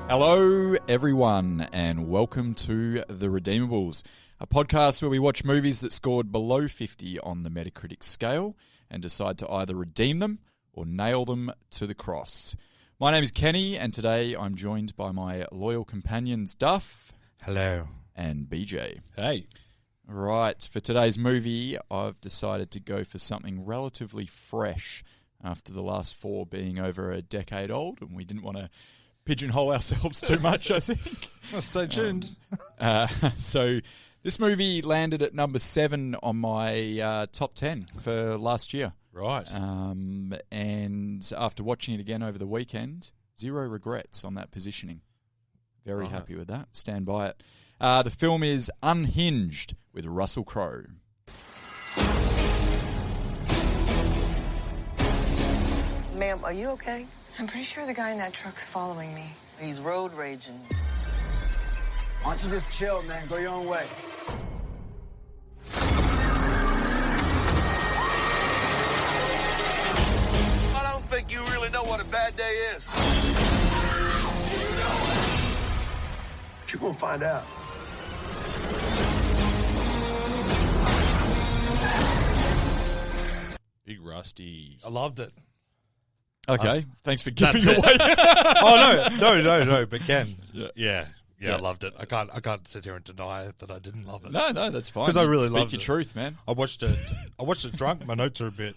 Hello, everyone, and welcome to The Redeemables, a podcast where we watch movies that scored below 50 on the Metacritic scale and decide to either redeem them or nail them to the cross. My name is Kenny, and today I'm joined by my loyal companions Duff. Hello. And BJ. Hey. Right, for today's movie, I've decided to go for something relatively fresh after the last four being over a decade old, and we didn't want to pigeonhole ourselves too much, I think. Well, stay tuned. So this movie landed at number 7 on my top 10 for last year. Right. And after watching it again over the weekend, zero regrets on that positioning. Very happy with that. Stand by it. The film is Unhinged with Russell Crowe. Ma'am, are you okay? I'm pretty sure the guy in that truck's following me. He's road raging. Why don't you just chill, man? Go your own way. I don't think you really know what a bad day is. But you're gonna find out. Big Rusty. I loved it. Okay, thanks for giving That's it. away. No. But Ken, yeah, I loved it. I can't sit here and deny that I didn't love it. No, that's fine. 'Cause I really Speak loved your it. truth, man. I watched it drunk. My notes are a bit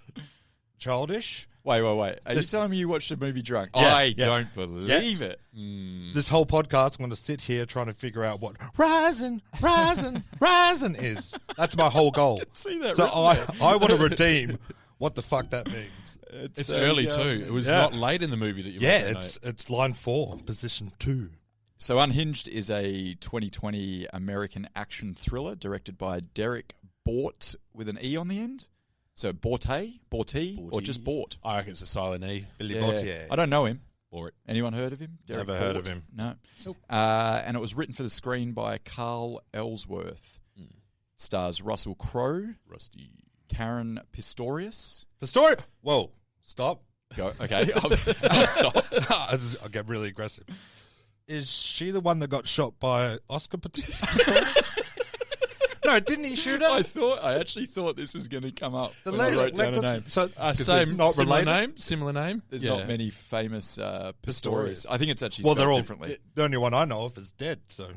childish. Wait. Are you This- telling me you watched the movie drunk? Yeah, I yeah. don't believe it. This whole podcast, I'm going to sit here trying to figure out what rising is. That's my whole goal. See that So written there. I want to redeem what the fuck that means. It's early too. It was not late in the movie that you Yeah, made that it's line 4, position 2. So Unhinged is a 2020 American action thriller directed by Derek Bort with an E on the end. So Borte, or just Bort? I reckon it's a silent E. Billy Yeah. Botier. I don't know him. Bort. Anyone heard of him? Derek Never heard Bort? of him. No. Nope. And it was written for the screen by Carl Ellsworth. Stars Russell Crowe, Rusty. Karen Pistorius. The story. Whoa, stop. Go. Okay, I'll stop. I'll get really aggressive. Is she the one that got shot by Oscar Pistorius? No, didn't he shoot her? I actually thought this was going to come up The when I wrote down a name. So, Same, it's not similar related. name. There's Yeah. not many famous Pistorius. Pistorius. I think it's actually Well, spelled they're all differently. The only one I know of is dead. So,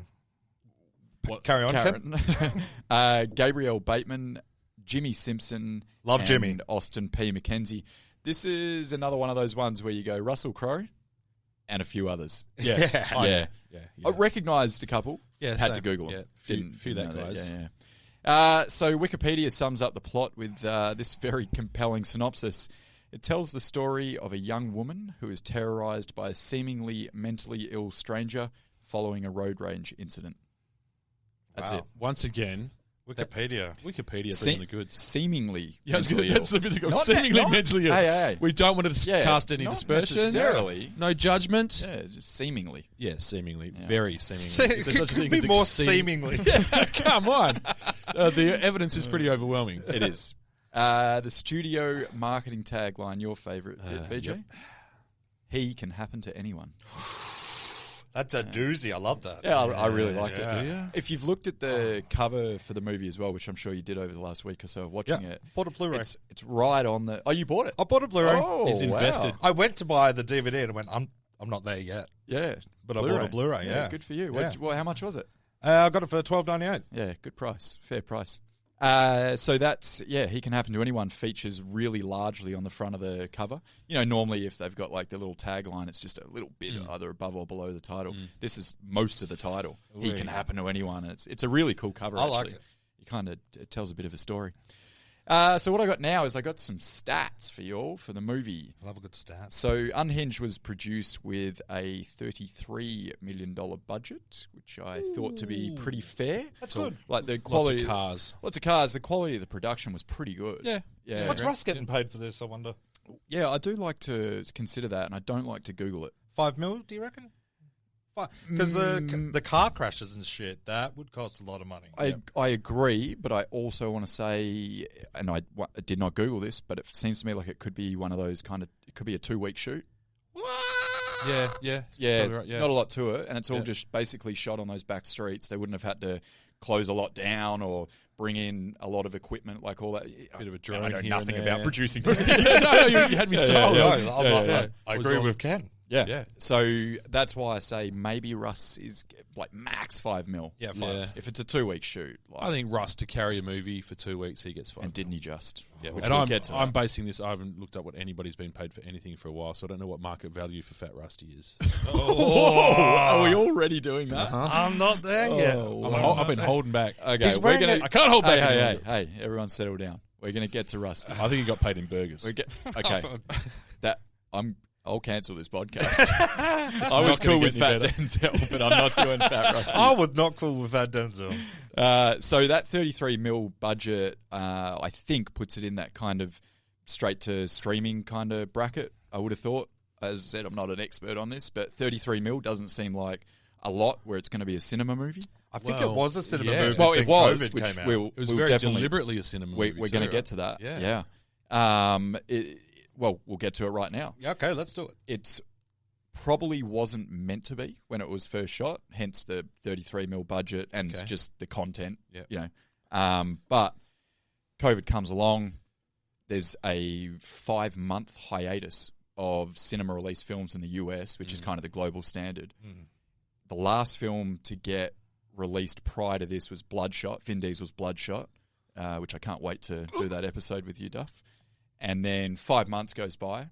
carry on, Ken. Karen. Gabrielle Bateman, Jimmy Simpson, Love and Jimmy. Austin P. McKenzie. This is another one of those ones where you go Russell Crowe and a few others. Yeah. Yeah. Yeah. I recognised a couple. Yeah, had same. to Google them. Yeah, Didn't few that know guys. Yeah. So Wikipedia sums up the plot with this very compelling synopsis. It tells the story of a young woman who is terrorised by a seemingly mentally ill stranger following a road rage incident. That's Wow. it. Once again, Wikipedia. Wikipedia doing the goods. Seemingly. Yeah, mentally that's ill. the bit that goes Not seemingly not- mentally ill. Hey. We don't want to Yeah, cast any not dispersions. necessarily. No judgment. Yeah, just seemingly. Yeah, seemingly. Yeah. Very seemingly. Is there such a thing Could as be more exceed- seemingly. Come on. The evidence is pretty overwhelming. It is. The studio marketing tagline, your favourite bit, BJ? Yep. He can happen to anyone. That's a doozy. I love that. Yeah, I really liked yeah. it. Do you? If you've looked at the cover for the movie as well, which I'm sure you did over the last week or so of watching Yeah. it, Bought a Blu-ray. it's right on the... Oh, you bought it? I bought a Blu-ray. Oh, He's invested. wow. I went to buy the DVD and went, I'm not there yet. Yeah. But I bought a Blu-ray, yeah. Good for you. Yeah. How much was it? I got it for $12.98. Yeah, good price. Fair price. So that's, He Can Happen to Anyone features really largely on the front of the cover. You know, normally if they've got like the little tagline, it's just a little bit either above or below the title. This is most of the title. He Can Happen to Anyone. It's a really cool cover, I like actually. it. It tells a bit of a story. So what I got now is I got some stats for you all for the movie. I love a good stat. So Unhinged was produced with a $33 million budget, which I thought to be pretty fair. That's good. Like the Lots quality, of cars. Lots of cars. The quality of the production was pretty good. Yeah. Yeah. What's Russ getting paid for this, I wonder? Yeah, I do like to consider that, and I don't like to Google it. $5 million, do you reckon? Because the car crashes and shit, that would cost a lot of money. I agree, but I also want to say, and I did not Google this, but it seems to me like it could be one of those it could be a 2-week shoot. What? Yeah. Yeah, Probably right, yeah. not a lot to it, and it's all Yeah. just basically shot on those back streets. They wouldn't have had to close a lot down or bring in a lot of equipment, like all that. Bit of a drone I know here nothing and about there. producing movies. no, you had me sold. I Was agree on- with Ken. Yeah. Yeah. So that's why I say maybe Russ is like max $5 million. Yeah, 5. Yeah. If it's a 2-week shoot. Like, I think Russ to carry a movie for 2 weeks, he gets 5. and didn't he just? Yeah, Which and we'll get to I'm that. basing this. I haven't looked up what anybody's been paid for anything for a while, so I don't know what market value for Fat Rusty is. Are we already doing that? I'm not there yet. I've been holding back. Okay, He's we're wearing gonna. a- I can't hold back. any Hey, longer. everyone, settle down. We're gonna get to Rusty. I think he got paid in burgers. Okay, I'll cancel this podcast. I was not gonna cool with get Fat any better. Denzel, but I'm not doing Fat Rusty. I would not cool with that Denzel. So that 33 mil budget, I think, puts it in that kind of straight to streaming kind of bracket. I would have thought. As I said, I'm not an expert on this, but 33 mil doesn't seem like a lot where it's going to be a cinema movie. I think Well, it was a cinema yeah. movie. Well, then it was, COVID which came out. we'll It was we'll very definitely, deliberately a cinema movie. We're going to too, get to right? that. Yeah. Well, we'll get to it right now. Yeah, okay, let's do it. It's probably wasn't meant to be when it was first shot, hence the 33 mil budget and Okay. just the content. Yeah. You know, but COVID comes along. There's a 5-month hiatus of cinema release films in the US, which is kind of the global standard. The last film to get released prior to this was Bloodshot. Vin Diesel's Bloodshot, which I can't wait to do that episode with you, Duff. And then 5 months goes by,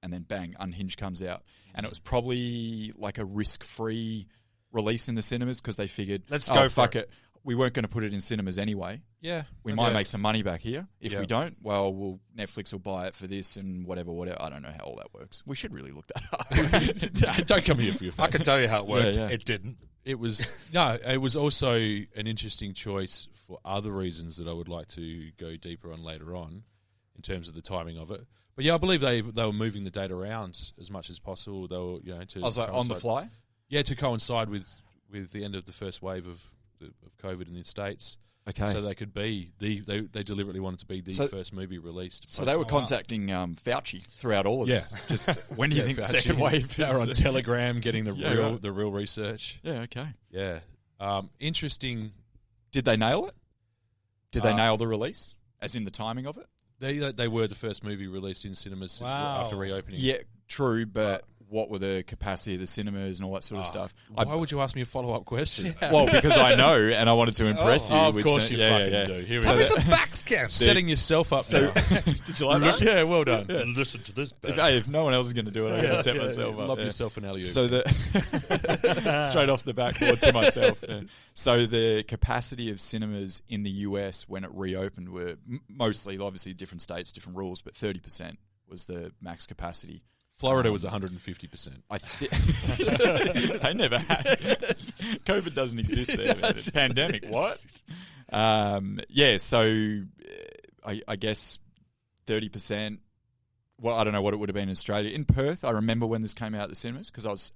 and then bang, Unhinged comes out. And it was probably like a risk-free release in the cinemas because they figured, Let's go for fuck it. We weren't going to put it in cinemas anyway. Yeah. We might make some money back here. If Yeah. we don't, well, Netflix will buy it for this and whatever. I don't know how all that works. We should really look that up. Don't come here for your I facts. can tell you how it worked. Yeah. It didn't. It was it was also an interesting choice for other reasons that I would like to go deeper on later on in terms of the timing of it. But yeah, I believe they were moving the date around as much as possible. They were to I was like, on the coincide- fly? Yeah, to coincide with the end of the first wave of COVID in the States. Okay. So they could be they deliberately wanted to be the So- first movie released. So they were contacting Fauci throughout all of this. Yeah. Just when do you think the second wave They is? were on Telegram getting the Yeah, real right. the real research. Yeah, okay. Yeah. Interesting. Did they nail it? Did they Uh, nail the release? As in the timing of it? They were the first movie released in cinemas Wow. after reopening. Yeah, true, but what were the capacity of the cinemas and all that sort of stuff? Why would you ask me a follow-up question? Well, because I know and I wanted to impress you. Of with course some- you fucking do. Here we Tell go. me some facts, Ken. Setting yourself up now. Did you like that? Yeah, well done. Listen to this. If no one else is going to do it, I'm going to set myself up. Lob yeah. yourself an alley-oop. So straight off the backboard to myself. Yeah. So the capacity of cinemas in the US when it reopened were mostly, obviously, different states, different rules, but 30% was the max capacity. Florida was 150%. They never had. COVID doesn't exist there. Man. It's a pandemic. What? So I guess 30%. Well, I don't know what it would have been in Australia. In Perth, I remember when this came out at the cinemas because I was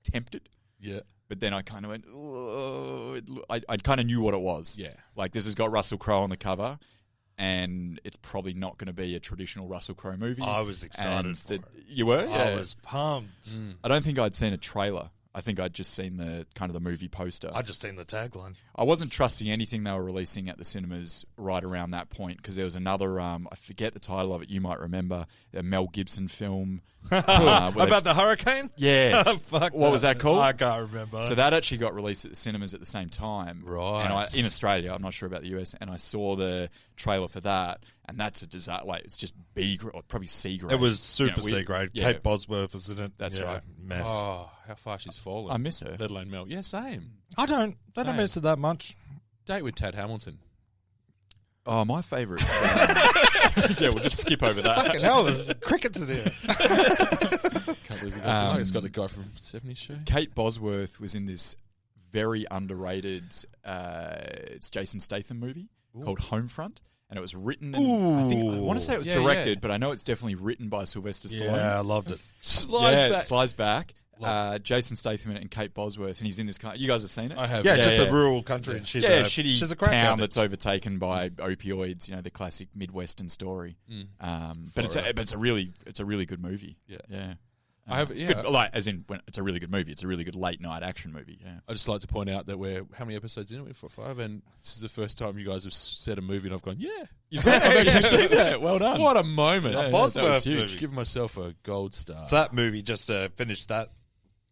tempted. Yeah. But then I kind of went, oh, I kind of knew what it was. Yeah. Like, this has got Russell Crowe on the cover, and it's probably not going to be a traditional Russell Crowe movie. I was excited And for it. You were? I was pumped. I don't think I'd seen a trailer. I think I'd just seen the kind of the movie poster. I just seen the tagline. I wasn't trusting anything they were releasing at the cinemas right around that point because there was another, I forget the title of it, you might remember, a Mel Gibson film. About the hurricane? Yes. Fuck What was that called? I can't remember. So that actually got released at the cinemas at the same time. Right. And in Australia, I'm not sure about the US, and I saw the trailer for that, and that's a disaster. Like, it's just B grade, or probably C grade. It was super You know, C grade. yeah. Kate Bosworth was in it. That's Yeah, right. Mess. Oh, how far she's fallen. I miss her. Let alone Mel. Yeah, same. I don't Same. miss it that much. Date with Tad Hamilton. Oh, my favourite. Yeah, we'll just skip over that. Fucking hell, there's crickets in here. Can't believe we got it's got the guy from 70s show. Kate Bosworth was in this very underrated it's Jason Statham movie called Homefront, and it was written I want to say it was Yeah, directed, yeah. but I know it's definitely written by Sylvester Stallone. Yeah, I loved it. Slides back. Jason Statham in it and Kate Bosworth, and he's in this kind. You guys have seen it? I have. Yeah, Yeah, just yeah. a rural country. And she's shitty she's a crack town addict. that's overtaken by opioids. You know, the classic Midwestern story. But it's a really good movie. Yeah. yeah. I have, yeah. Good, like, as in, when it's a really good movie. It's a really good late night action movie. Yeah. I just like to point out that we're how many episodes in? We're 4 or 5, and this is the first time you guys have said a movie, and I've gone, I've actually seen that. Well done. What a moment! A That was Bosworth huge. movie. Give myself a gold star. So that movie, just to finish that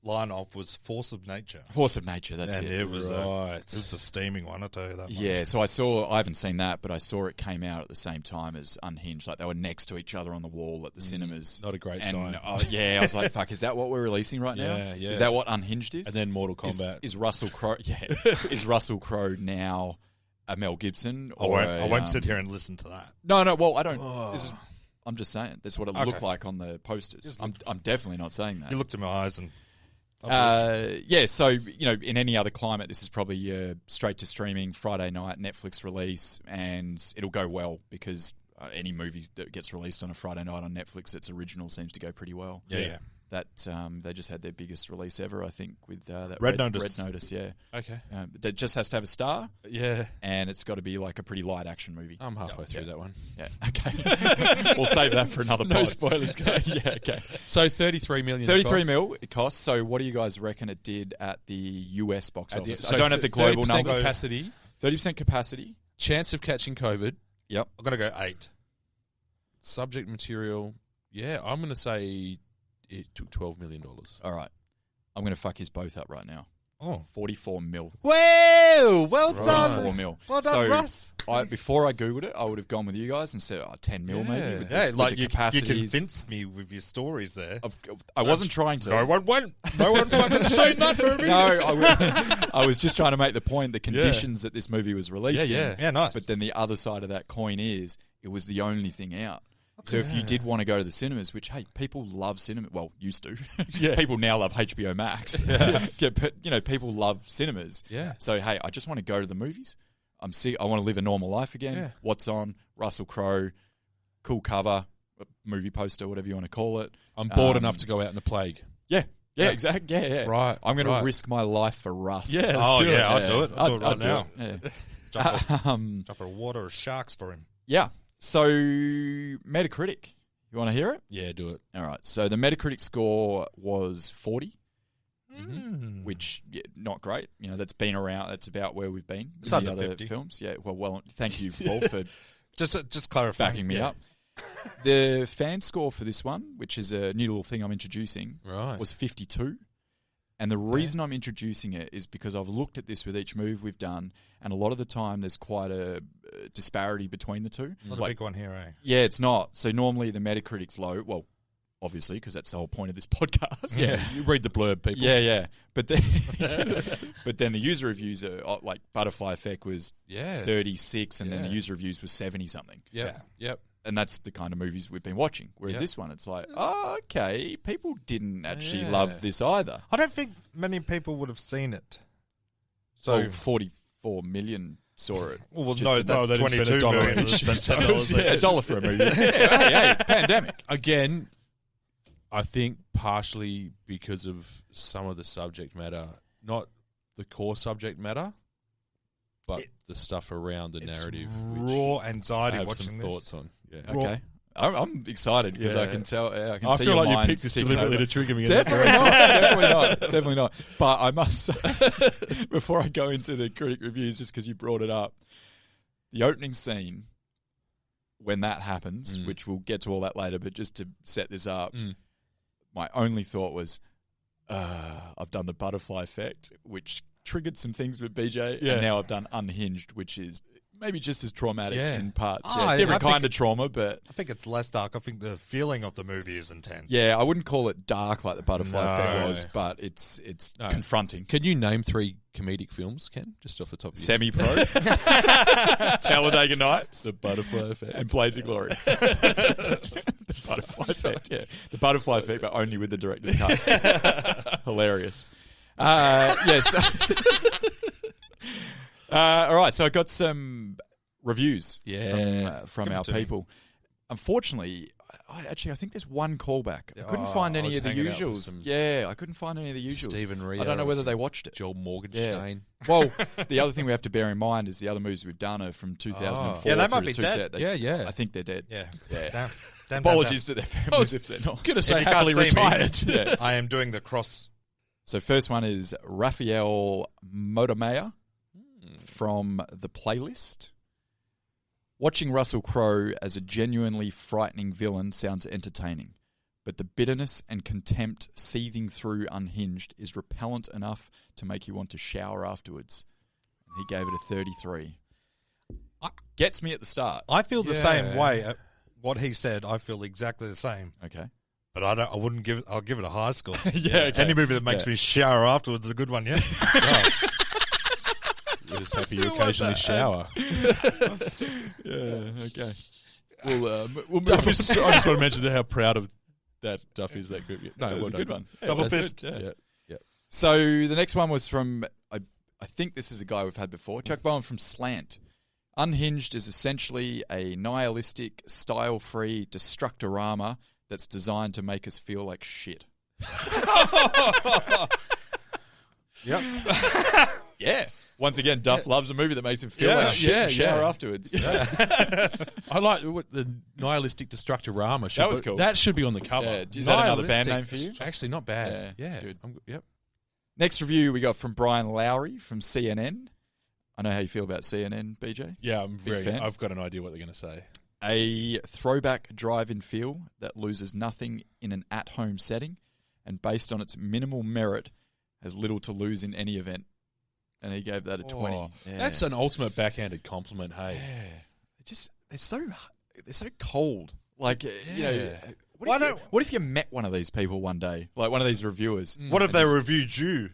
line off, was Force of Nature. Force of Nature. That's And it. it was Right. it was a steaming one, I'll tell you that much. Yeah, so I haven't seen that, but I saw it came out at the same time as Unhinged. Like, they were next to each other on the wall at the cinemas. Not a great And, sign. I was like, fuck, is that what we're releasing right now? Yeah, yeah. Is that what Unhinged is? And then Mortal Kombat. Is Russell Crowe, is Russell Crowe now a Mel Gibson? I won't sit here and listen to that. No, well, I don't. I'm just saying. That's what it looked Okay. like on the posters. I'm definitely not saying that. You looked in my eyes and... So, in any other climate, this is probably straight to streaming, Friday night, Netflix release, and it'll go well because any movie that gets released on a Friday night on Netflix that's original seems to go pretty well. Yeah. That they just had their biggest release ever, I think, with that Red Notice. Red Notice, yeah. Okay. That just has to have a star, Yeah. and it's got to be like a pretty light action movie. I'm halfway through that one. Yeah, okay. We'll save that for another No pod. spoilers, guys. Yeah, okay. So 33 million. 33 cost. mil it costs. So what do you guys reckon it did at the US box At the- office? so I don't have the global 30% numbers. capacity. 30% capacity. Chance of catching COVID. Yep. I'm going to go 8. Subject material. Yeah, I'm going to say it took $12 million. All right. I'm going to fuck his both up right now. Oh. 44 mil. Whoa! Well 44 mil. Well done, so Russ. before I Googled it, I would have gone with you guys and said 10 mil maybe. With Yeah, the, like with the you capacities. convinced me with your stories there. I wasn't trying to. No one fucking seen that movie. No, I was just trying to make the point, the conditions that this movie was released in. Yeah, nice. But then the other side of that coin is it was the only thing out. So if you did want to go to the cinemas, which, hey, people love cinema. Well, used to. People now love HBO Max. But, people love cinemas. Yeah. So, hey, I just want to go to the movies. I'm sick. I want to live a normal life again. Yeah. What's on? Russell Crowe, cool cover, movie poster, whatever you want to call it. I'm bored enough to go out in the plague. Yeah, exactly. Yeah. Right, I'm going to right. risk my life for Russ. Yeah, Oh, let's do it. yeah, I'll do it. I'll do it right now. Yeah. Drop a water of sharks for him. Yeah. So, Metacritic. You want to hear it? Yeah, do it. All right. So, the Metacritic score was 40, which, not great. That's been around. That's about where we've been. It's in under the other 50. films. Yeah. Well, thank you, Paul, for Just clarifying. backing me up. The fan score for this one, which is a new little thing I'm introducing, Right. was 52. And the reason I'm introducing it is because I've looked at this with each move we've done, and a lot of the time there's quite a disparity between the two. Not a big one here, eh? Yeah, it's not. So normally the Metacritic's low. Well, obviously, because that's the whole point of this podcast. Yeah, you read the blurb, people. Yeah. But then, the user reviews are like Butterfly Effect was 36, and then the user reviews was 70 something. Yep. And that's the kind of movies we've been watching. Whereas this one, it's like, oh, okay, people didn't actually love this either. I don't think many people would have seen it. So, So 44 million saw it. well, Just no, to- that's they didn't spend 22 $1 million. each. They spent $10 Yeah, each. $1 for a movie. hey, pandemic. Again, I think partially because of some of the subject matter, not the core subject matter, but the stuff around the narrative. which Raw I anxiety have watching some this. thoughts on. Yeah. Okay. I'm excited because I can tell. I can I see feel your like you mind picked this ticking deliberately over. to trigger me. Definitely not. But I must say, before I go into the critic reviews, just because you brought it up, the opening scene, when that happens, which we'll get to all that later, but just to set this up, my only thought was, I've done the Butterfly Effect, which triggered some things with BJ, and now I've done Unhinged, which is maybe just as traumatic in parts. Different kind of trauma, but I think it's less dark. I think the feeling of the movie is intense. yeah, I wouldn't call it dark like the Butterfly Effect No. was, but it's confronting. Can you name 3 comedic films, Ken? Just off the top of your head. Semi-Pro, Talladega Nights, The Butterfly Effect. and Blazing Glory. The Butterfly Effect, yeah. The Butterfly Effect, but only with the director's cut. Hilarious. Yes. All right, so I got some reviews from our people. Unfortunately, I think there's one callback. I couldn't find any was of the hanging out for usuals. some I couldn't find any of the usuals. Stephen Rio I don't know or whether some they watched it. Joel Morgenstein. Well, the other thing we have to bear in mind is the other movies we've done are from 2004. Yeah, they might through be to dead. Yeah. I think they're dead. Yeah. Yeah. Damn. Apologies to their families if they're not. Gonna say If you can't happily see me, retired. Yeah. I am doing the cross. So first one is Raphael Motomaya from The Playlist. Watching Russell Crowe as a genuinely frightening villain sounds entertaining, but the bitterness and contempt seething through Unhinged is repellent enough to make you want to shower afterwards. He gave it a 33. Gets me at the start. I feel the same way. What he said, I feel exactly the same. Okay. But I wouldn't give it. I'll give it a high score. Okay. Any movie that makes me shower afterwards is a good one. Yeah. You're just happy you occasionally shower. Yeah. Okay. We'll move Duff on. is, I just want to mention how proud of that Duff is, that group. No, That was well a good done. one. Double That's fist. good, yeah. Yeah. So the next one was from, I think this is a guy we've had before, Chuck Bowen from Slant. Unhinged is essentially a nihilistic, style-free destructorama that's designed to make us feel like shit. Yep. Yeah. Once again, Duff loves a movie that makes him feel Yeah, like shit and yeah, shower yeah. afterwards. I like what the nihilistic destructorama. That was cool. That should be on the cover. Yeah. Is that another band Nihilistic name for you? Actually, not bad. Yeah, Yeah. good. Yep. Next review we got from Brian Lowry from CNN. I know how you feel about CNN, BJ. Yeah, I'm Big fan. I've got an idea what they're going to say. A throwback drive-in feel that loses nothing in an at-home setting and based on its minimal merit has little to lose in any event. And he gave that a 20. Oh, Yeah. That's an ultimate backhanded compliment. Hey, Yeah. They're so cold. Like, you know, Yeah. what if you met one of these people one day, like one of these reviewers? What if they reviewed you?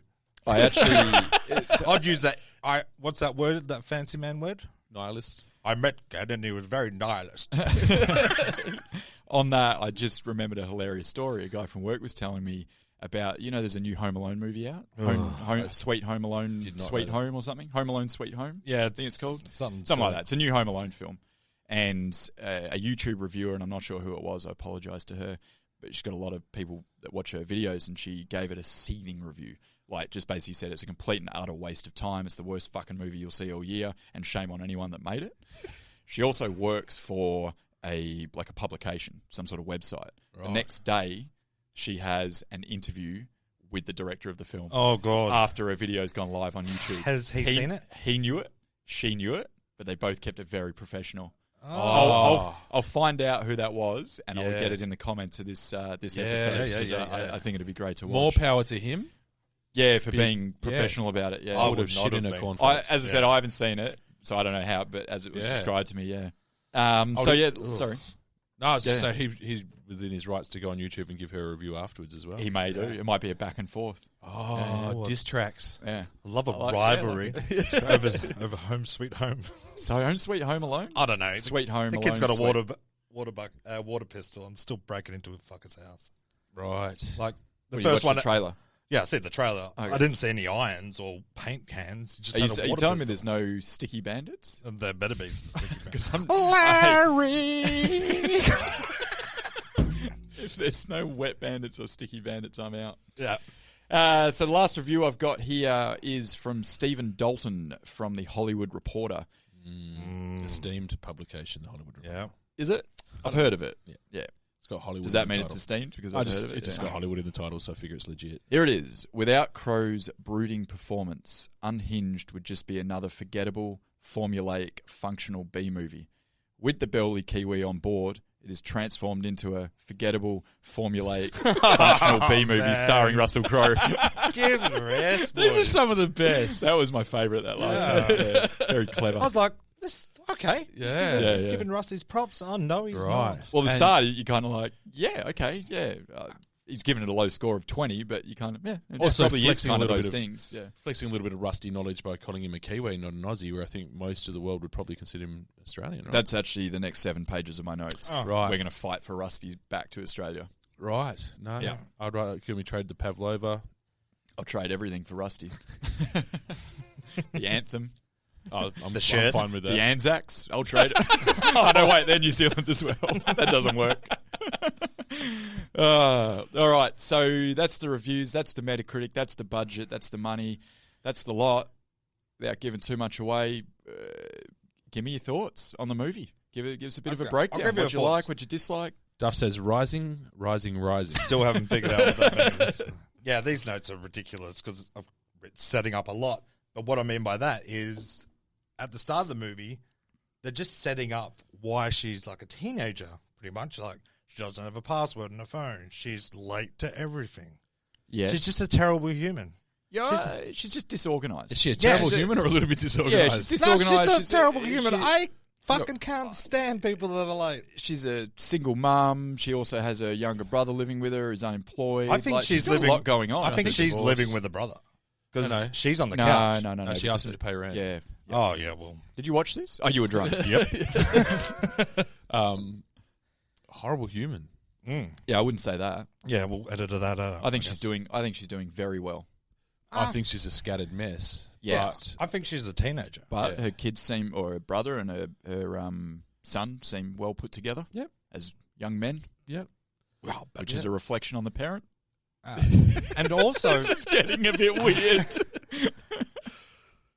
I actually, I'd use that. What's that word? That fancy man word? nihilist. I met Gad and he was very nihilist. on that, I just remembered a hilarious story. A guy from work was telling me about, there's a new Home Alone movie out. Sweet Home Alone, Sweet Home or something. Home Alone, Sweet Home. Yeah, I think it's called. something Like that. It's a new Home Alone film. And a YouTube reviewer, and I'm not sure who it was, I apologise to her, but she's got a lot of people that watch her videos, and she gave it a seething review. Like, just basically said it's a complete and utter waste of time. It's the worst fucking movie you'll see all year, and shame on anyone that made it. She also works for a publication, some sort of website. Right. The next day, she has an interview with the director of the film. Oh, God. After a video's gone live on YouTube. Has he seen it? He knew it. She knew it. But they both kept it very professional. Oh. I'll find out who that was, and I'll Yeah. get it in the comments of this episode. yeah, 'Cause yeah. I think it'd be great to watch. More power to him. Yeah, for being professional about it. Yeah, I I would have would not shit in have a been. cornflakes. as I said, I haven't seen it, so I don't know how. But as it was Yeah. described to me, yeah. Ugh. Sorry, No, it's just Yeah. so he's within his rights to go on YouTube and give her a review afterwards as well. he may do. It might be a back and forth. Diss tracks. Yeah. I love a I like- rivalry over Home Sweet Home. So, Home Sweet Home Alone. I don't know. Sweet Home The Alone. kid's got a sweet. water pistol. I'm still breaking into a fucker's house. Right. Like the Well, you first watched one. the trailer. Yeah, I see the trailer. Okay. I didn't see any irons or paint cans. Just Are had you a water telling me pistol. there's no sticky bandits? And there better be some sticky Because fingers. Larry. If there's no wet bandits or sticky bandits, I'm out. Yeah. So the last review I've got here is from Stephen Dalton from The Hollywood Reporter. Esteemed publication, the Hollywood Reporter. Yeah. Is it? I've heard of it. Yeah. Yeah. It's got Hollywood. Does that in the mean it's title. esteemed? Because I I've just heard of it. it's just Yeah. got Hollywood in the title, so I figure it's legit. Here it is. Without Crowe's brooding performance, Unhinged would just be another forgettable, formulaic, functional B-movie. With the Burly Kiwi on board, it is transformed into a forgettable, formulaic, functional B-movie starring Russell Crowe. Give it a rest, These are boys. some of the best. That was my favourite, that last Yeah. one. Yeah, very clever. I was like, this okay. Yeah. He's giving Russ his props. Oh, no, he's Right. not. Well, the And- start, you kind of like, yeah, okay, yeah. He's given it a low score of 20, but you kind of, yeah. It Also probably is flexing a kind of little those bit of- things, yeah. Flexing a little bit of rusty knowledge by calling him a Kiwi, not an Aussie, where I think most of the world would probably consider him Australian, right? That's actually the next 7 pages of my notes. Oh. Right. We're going to fight for Rusty back to Australia. Right. No. Yeah. I'd rather, can we trade the Pavlova? I'll trade everything for Rusty. The anthem, Oh, I'm shirt. fine with that. the Anzacs, I'll trade it. Oh, no, wait, they're New Zealand as well. That doesn't work. All right, so that's the reviews, that's the Metacritic, that's the budget, that's the money, that's the lot. Without giving too much away, give me your thoughts on the movie. Give us a bit of a breakdown. give you What a you thoughts. like, what you dislike. Duff says, rising, rising, rising. Still haven't figured out what that means. Yeah, these notes are ridiculous because it's setting up a lot. But what I mean by that is at the start of the movie, they're just setting up why she's like a teenager, pretty much. Like, she doesn't have a password on her phone. She's late to everything. Yeah. She's just a terrible human. Yeah, she's just disorganized. Is she a terrible she's human or a little bit disorganized? Yeah, she's No, disorganized. she's just a terrible human. she- I fucking can't stand people that are late. She's a single mum. She also has a younger brother living with her who's unemployed. I think she's got living a lot going on. I think she's divorce. living with a brother because No. she's on the no, couch. no, no, no. No, she asked him to pay rent. Yeah. Oh yeah, well, Did you watch this? Oh, you were drunk. yep. Horrible human. Yeah, I wouldn't say that. Yeah, we'll edit that out. I think she's doing very well. I think she's a scattered mess. Yes. I think she's a teenager. But Yeah. her kids seem, or her brother and her son seem well put together. Yep. As young men, Yep. Well, which is a reflection on the parent. and also, This is getting a bit weird,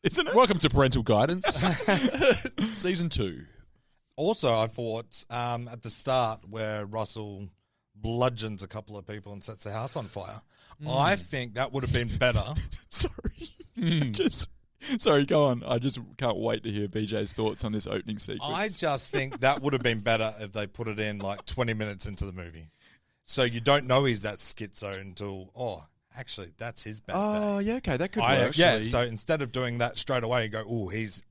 isn't it? Welcome to Parental Guidance, Season 2. also, I thought at the start where Russell bludgeons a couple of people and sets the house on fire, I think that would have been better. Sorry, go on. I just can't wait to hear BJ's thoughts on this opening sequence. I just think that would have been better if they put it in like 20 minutes into the movie. So you don't know he's that schizo until, actually, that's his bad day. yeah, okay, that could I work. actually- Yeah, so instead of doing that straight away, you go, oh, he's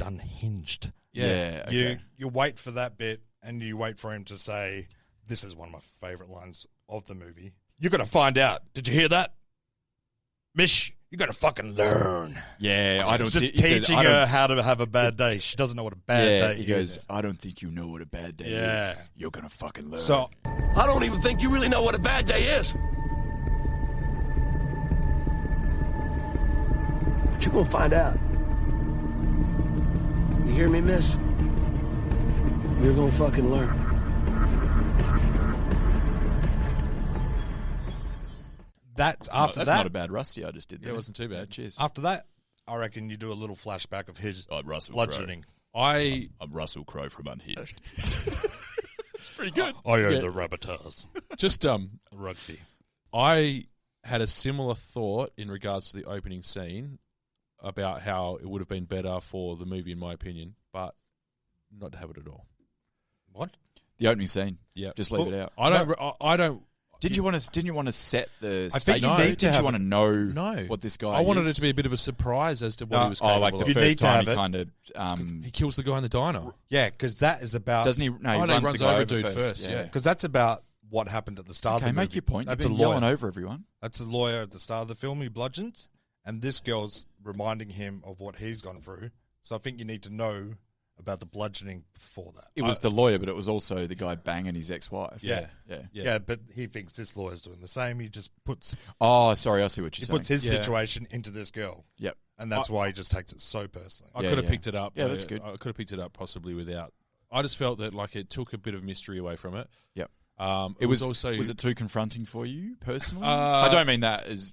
unhinged. Yeah, okay. You wait for that bit and you wait for him to say, this is one of my favourite lines of the movie. You're going to find out. Did you hear that? Mish, you got to fucking learn. Yeah, I don't. Just he says, teaching I don't- her how to have a bad day. She doesn't know what a bad day he goes, is. I don't think you know what a bad day Yeah. is. You're gonna fucking learn. So I don't even think you really know what a bad day is. But you're gonna find out. You hear me, miss? You're gonna fucking learn. that's that's that. not a bad Rusty I just did there. Yeah, it wasn't too bad. Cheers. After that, I reckon you do a little flashback of his Russell bludgeoning. I'm Russell Crowe from Unhinged. It's pretty good. I own Yeah. the Rabbitars. just Rugby. I had a similar thought in regards to the opening scene about how it would have been better for the movie, in my opinion, but not to have it at all. What? The opening scene. Yeah, Just leave it out. I don't. Didn't you want to set the I stage? think you need to Did have you want to know No. what this guy I wanted is? it to be a bit of a surprise as to what No. he was Oh, capable like the of. You first need to time have he it. kind of He kills the guy in the diner. Yeah, because that is about. doesn't he? No, he Oh, no, he runs runs the guy over over a dude first. first, yeah. Because that's about what happened at the start Okay, of the movie. make your point. That's You've a been lawyer. yelling over everyone. That's a lawyer at the start of the film. He bludgeons, and this girl's reminding him of what he's gone through. So I think you need to know about the bludgeoning before that. It was the lawyer, but it was also the guy banging his ex-wife. Yeah. yeah. Yeah. But he thinks this lawyer's doing the same. He just puts Oh, sorry, I see what you're he saying. puts his Yeah. situation into this girl, Yep. and that's why he just takes it so personally. I Yeah, could have yeah. picked it up. Yeah, that's good. I could have picked it up possibly without. I just felt that like it took a bit of mystery away from it. Yep. It was also Was it too confronting for you personally? Uh, I don't mean that as.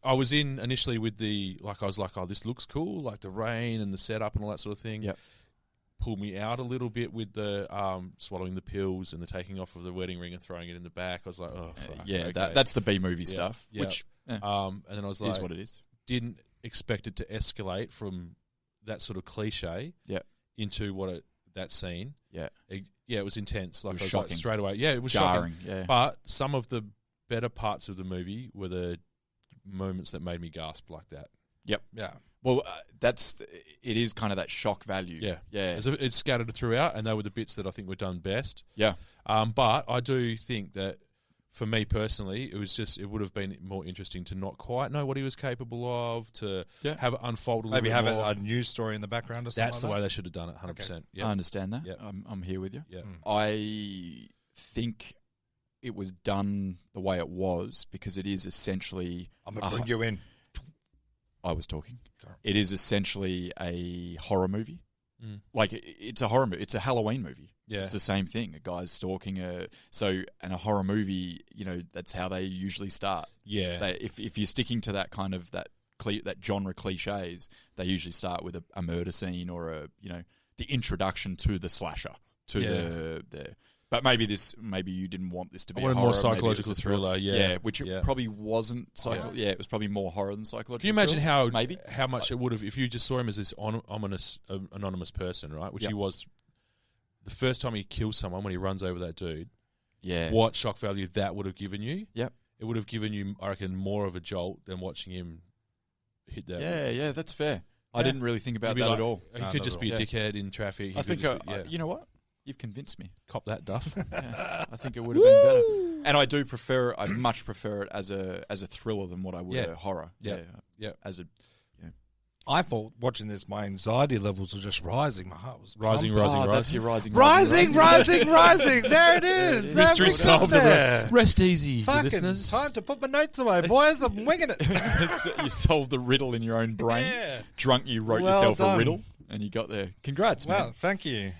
I was in initially with the I was like, oh, this looks cool, like the rain and the setup and all that sort of thing. Yep. Pulled me out a little bit with the swallowing the pills and the taking off of the wedding ring and throwing it in the back. I was like, oh, fuck, yeah, okay. that's the B movie stuff, Yeah. which And then I was is like, what it is. didn't expect it to escalate from that sort of cliche Yeah. into that scene. Yeah. It was intense. Like was I was like shocking. straight away. Yeah, it was Jarring, shocking. yeah. But some of the better parts of the movie were the moments that made me gasp like that. Yep. Yeah. Well, it is kind of that shock value. Yeah, Yeah. It's scattered throughout, and they were the bits that I think were done best. Yeah. But I do think that for me personally, it would have been more interesting to not quite know what he was capable of, to have it unfold a little Maybe bit have more. a news story in the background or something. That's the like way that. they should have done it. 100%. Yeah, I understand that. Yeah. I'm here with you. Yeah. I think it was done the way it was because it is essentially. I'm gonna bring you in. I was talking. Go. It is essentially a horror movie. Mm. Like it's a horror movie. It's a Halloween movie. Yeah. It's the same thing. A guy's stalking and a horror movie. That's how they usually start. Yeah. If you're sticking to that kind of that genre cliches, they usually start with a murder scene or the introduction to the slasher, to But maybe you didn't want this to be I wanted a more horror, maybe it was psychological a thriller. thriller, yeah. which it Yeah. probably wasn't. It was probably more horror than psychological. Can you imagine thriller, how much it would have if you just saw him as this ominous, anonymous person, right? Which he was. The first time he kills someone, when he runs over that dude, what shock value that would have given you? Yep. It would have given you, I reckon, more of a jolt than watching him hit that. Yeah, that's fair. I didn't really think about that at all. He could just be a dickhead in traffic. I think, you know what? You've convinced me. Cop that, Duff. I think it would have been better. And I do prefer. I much prefer it as a thriller than what I would a horror. Yeah. I thought watching this, my anxiety levels were just rising. My heart was rising. That's your rising. Rising. There it is. Mystery solved. There. Rest easy, Fucking listeners. time to put my notes away, boys. I'm winging it. You solved the riddle in your own brain. Yeah. Drunk, you wrote Well yourself done. a riddle, and you got there. Congrats, Well, man. thank you.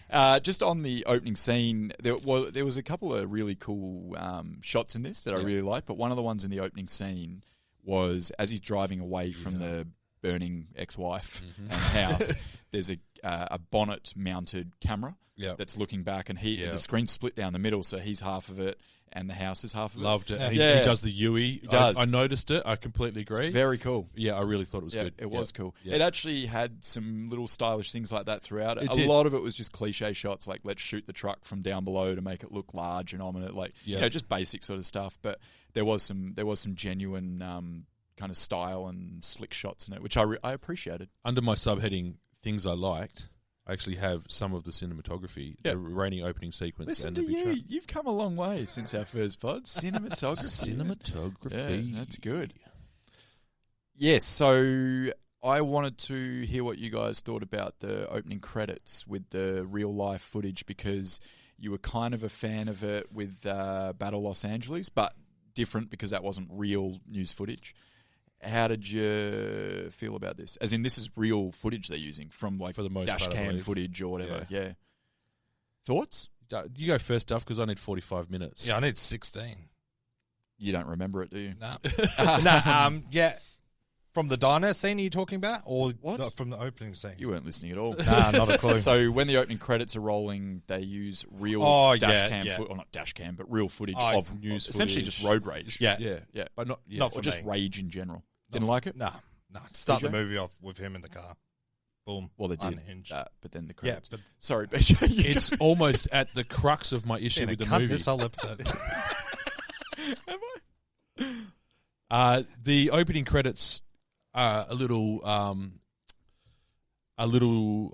Just on the opening scene, there was a couple of really cool shots in this that I really liked, but one of the ones in the opening scene was as he's driving away from the burning ex-wife and house, there's a bonnet-mounted camera that's looking back, and the screen's split down the middle, so he's half of it, and the house is half of it. Loved it. And Yeah. he does the Yui. He does. I noticed it. I completely agree. It's very cool. Yeah, I really thought it was good. It was cool. Yeah. It actually had some little stylish things like that throughout. It A did. lot of it was just cliche shots, like let's shoot the truck from down below to make it look large and ominous, just basic sort of stuff. But there was some genuine kind of style and slick shots in it, which I appreciated. Under my subheading, things I liked, I actually have some of the cinematography, the raining opening sequence. Listen and to the big you. truck. You've come a long way since our first pod. Cinematography. Cinematography. Yeah, that's good. Yes, so I wanted to hear what you guys thought about the opening credits with the real-life footage, because you were kind of a fan of it with Battle Los Angeles, but different because that wasn't real news footage. How did you feel about this? As in, this is real footage they're using from For the most dash part, I cam believe. footage or whatever. Yeah. Thoughts? You go first, Duff, because I need 45 minutes. Yeah, I need 16. You don't remember it, do you? No. Yeah. From the diner scene, are you talking about? Or What? from the opening scene? You weren't listening at all. Nah, not a clue. So when the opening credits are rolling, they use real dash cam, or not dash cam, but real footage of news essentially footage. just road rage. Yeah. Yeah. But not Not Or for just me. rage in general. Didn't like it? No. Start Did the you? movie off with him in the car. Boom. Well, they did Unhinged. that, but then the credits. but Sorry, BJ. you It's almost at the crux of my issue with the movie. this whole episode. The opening credits are a little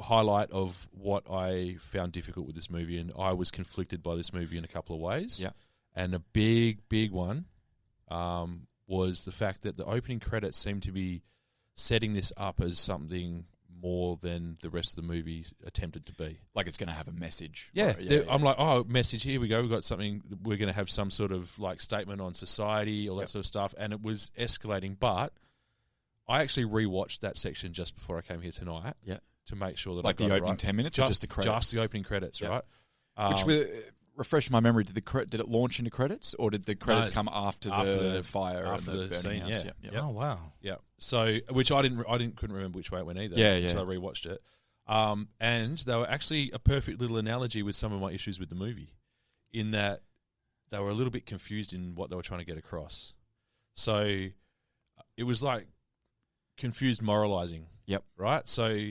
highlight of what I found difficult with this movie, and I was conflicted by this movie in a couple of ways. Yeah. And a big one was the fact that the opening credits seem to be setting this up as something more than the rest of the movie attempted to be. like it's going to have a message. Yeah, Right, I'm like, oh, message, here we go. We've got something, we're going to have some sort of like statement on society, all that sort of stuff. And it was escalating. But I actually rewatched that section just before I came here tonight to make sure that Like I got the it opening right. 10 minutes or just the credits? Just the opening credits, Yeah. right? Which refresh my memory. Did it launch into credits, or did the credits No, come after the fire after and the the burning scene, house? yeah. Yeah. Oh, wow. Yeah. So, which couldn't remember which way it went either. Yeah, Until I rewatched it. And they were actually a perfect little analogy with some of my issues with the movie, in that they were a little bit confused in what they were trying to get across. So it was like confused moralizing. Yep. Right? So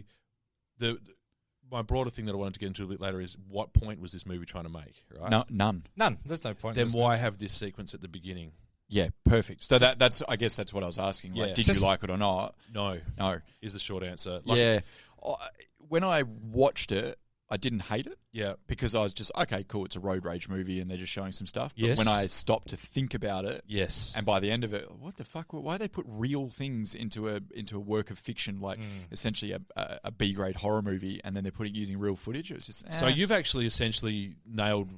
my broader thing that I wanted to get into a bit later is, what point was this movie trying to make? Right? No, none. None. There's no point. in Then this why have this sequence at the beginning? Yeah, perfect. So that's I guess that's what I was asking. Like, Yeah. did Just- you like it or not? No, No. is the short answer. Yeah. When I watched it, I didn't hate it Yeah. because I was just, okay, cool, it's a road rage movie and they're just showing some stuff. But Yes. when I stopped to think about it, Yes. and by the end of it, what the fuck? Why they put real things into a work of fiction, like essentially a B grade horror movie, and then they're using real footage? It was just So you've actually essentially nailed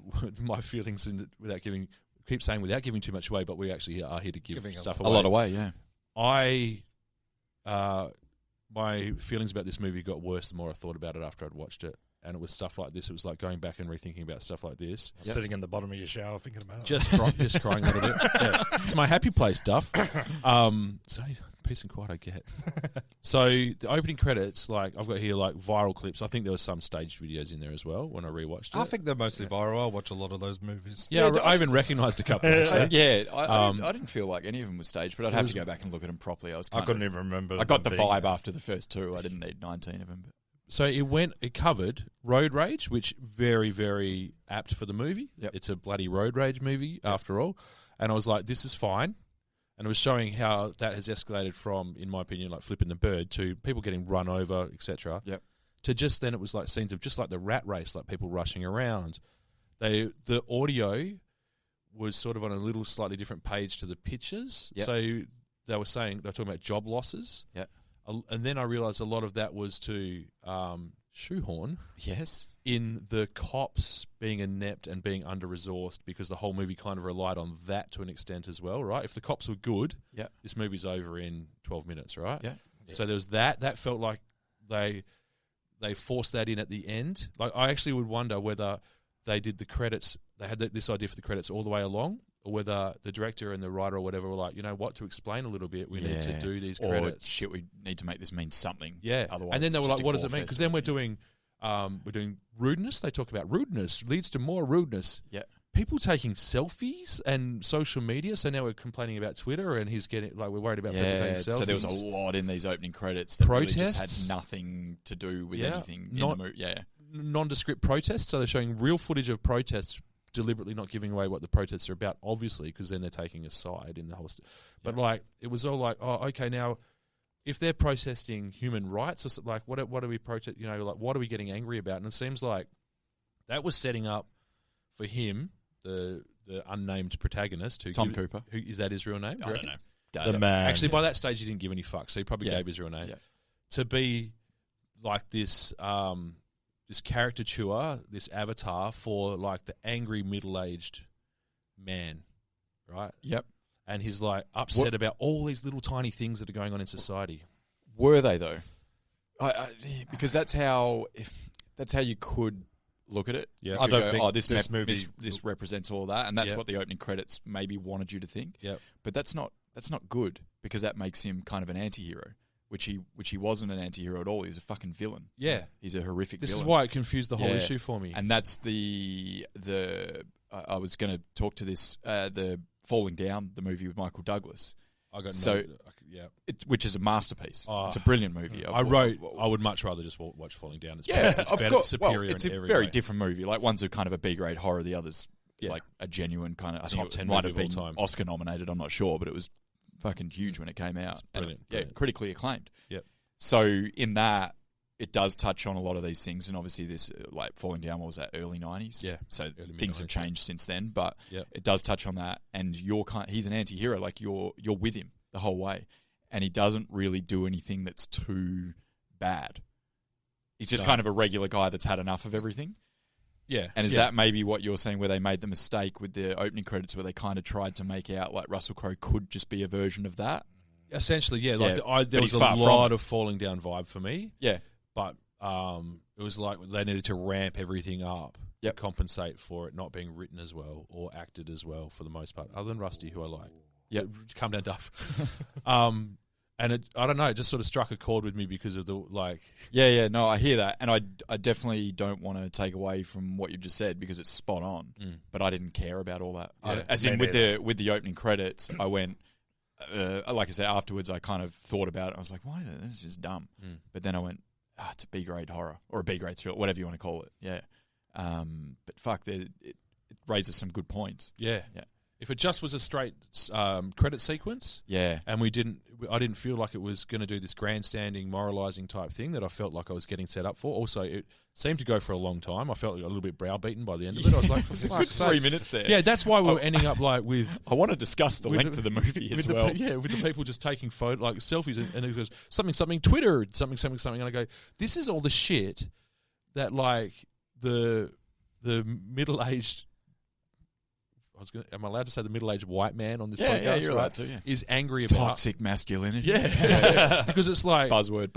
my feelings without giving too much away, but we actually are here to give Giving stuff a away. lot away. Yeah, My feelings about this movie got worse the more I thought about it after I'd watched it, and it was stuff like this. It was like going back and rethinking about stuff like this. Sitting in the bottom of your shower thinking about it. Just crying a little bit. Yeah. It's my happy place, Duff. Sorry, peace and quiet I get. So the opening credits, like I've got here like viral clips. I think there were some staged videos in there as well when I rewatched it. I think they're mostly viral. I watch a lot of those movies. Yeah, I even recognised a couple. Actually. I didn't feel like any of them were staged, but I'd have to go back and look at them properly. I couldn't even remember. I got the them being vibe there. after the first two. I didn't need 19 of them. But. So it covered road rage, which very, very apt for the movie. Yep. It's a bloody road rage movie after all. And I was like, this is fine. And it was showing how that has escalated from, in my opinion, like flipping the bird to people getting run over, etc. Yep. To just then it was like scenes of just like the rat race, like people rushing around. The audio was sort of on a little slightly different page to the pictures. Yep. So they were talking about job losses. Yeah. And then I realised a lot of that was to shoehorn Yes. in the cops being inept and being under-resourced, because the whole movie kind of relied on that to an extent as well, right? If the cops were good, this movie's over in 12 minutes, right? Yeah. So there was that. That felt like they forced that in at the end. Like I actually would wonder whether they did the credits, they had this idea for the credits all the way along, or whether the director and the writer or whatever were like, you know what, to explain a little bit, we need to do these credits. Or shit, we need to make this mean something. Yeah. Otherwise, and then they were it's like, just what a does it gore mean? Because festival. then we're doing rudeness. They talk about rudeness leads to more rudeness. Yeah. People taking selfies and social media. So now we're complaining about Twitter, and he's getting like we're worried about people taking selfies. So there was a lot in these opening credits that really just Protests? had nothing to do with anything in the movie. Yeah. Nondescript protests. So they're showing real footage of protests, deliberately not giving away what the protests are about, obviously, because then they're taking a side in the whole. But like, it was all like, oh, okay, now if they're protesting human rights, or like, what are we protest? You know, like, what are we getting angry about? And it seems like that was setting up for him, the unnamed protagonist, Tom Cooper. Who is that his real name? I don't know. The man. Actually, by that stage, he didn't give any fucks, so he probably gave his real name. Yeah. To be like this, this caricature, this avatar for like the angry middle-aged man, right? Yep. And he's like upset about all these little tiny things that are going on in society. Were they though? Because that's how you could look at it. Yeah. You I could don't go, think this this movie this represents all that, and that's Yep. what the opening credits maybe wanted you to think. Yep. But that's not good, because that makes him kind of an anti-hero, which he wasn't an anti-hero at all. He's a fucking villain. Yeah. He's a horrific This villain. is why it confused the whole Yeah. issue for me. And that's I was going to talk to this, the Falling Down, the movie with Michael Douglas. I got So- yeah. Which is a masterpiece. Oh. It's a brilliant movie. I would much rather just watch Falling Down. It's Yeah, better, it's of better, course. superior Well, it's in a every very way. different movie. Like, one's a kind of a B-grade horror, the other's Yeah. like a genuine kind of. I Top think 10 it might movie have of all been time. Oscar nominated. I'm not sure, but it was fucking huge when it came out. It's brilliant, And, brilliant. Yeah, critically acclaimed. Yep. So in that, it does touch on a lot of these things, and obviously this, like Falling Down, what was that, early 90s? Yeah, So early things have mid-90s, changed since then, but Yep. it does touch on that, and he's an anti-hero. Like, you're with him the whole way, and he doesn't really do anything that's too bad. He's just kind of a regular guy that's had enough of everything. Yeah. And is that maybe what you're saying, where they made the mistake with the opening credits, where they kind of tried to make out like Russell Crowe could just be a version of that? Essentially, yeah. Like Yeah, there but was he's a far from lot it. of Falling Down vibe for me, Yeah. but it was like they needed to ramp everything up Yep. to compensate for it not being written as well or acted as well for the most part, other than Rusty, who I like. Yep. Calm down, Duff. And I don't know, it just sort of struck a chord with me because of the like. Yeah, no, I hear that, and I definitely don't want to take away from what you just said, because it's spot on. But I didn't care about all that. Yeah, As in with the opening credits, I went, like I said, afterwards I kind of thought about it. I was like, why is this is just dumb? But then I went, it's a B grade horror or a B grade thriller, whatever you want to call it. Yeah. But fuck, it raises some good points. Yeah. Yeah. If it just was a straight credit sequence, Yeah. and I didn't feel like it was going to do this grandstanding, moralising type thing that I felt like I was getting set up for. Also, it seemed to go for a long time. I felt a little bit browbeaten by the end of it. I was like, for It's a good fuck's sake. 3 minutes there. Yeah, that's why we were ending up like with. I want to discuss the with length of the movie as with the well. with the people just taking like selfies, and it goes something Twitter, something, and I go, this is all the shit that like the middle-aged. Am I allowed to say the middle-aged white man on this podcast? Yeah, you're right, allowed to, yeah. is angry about Toxic masculinity. Yeah, because it's like buzzword.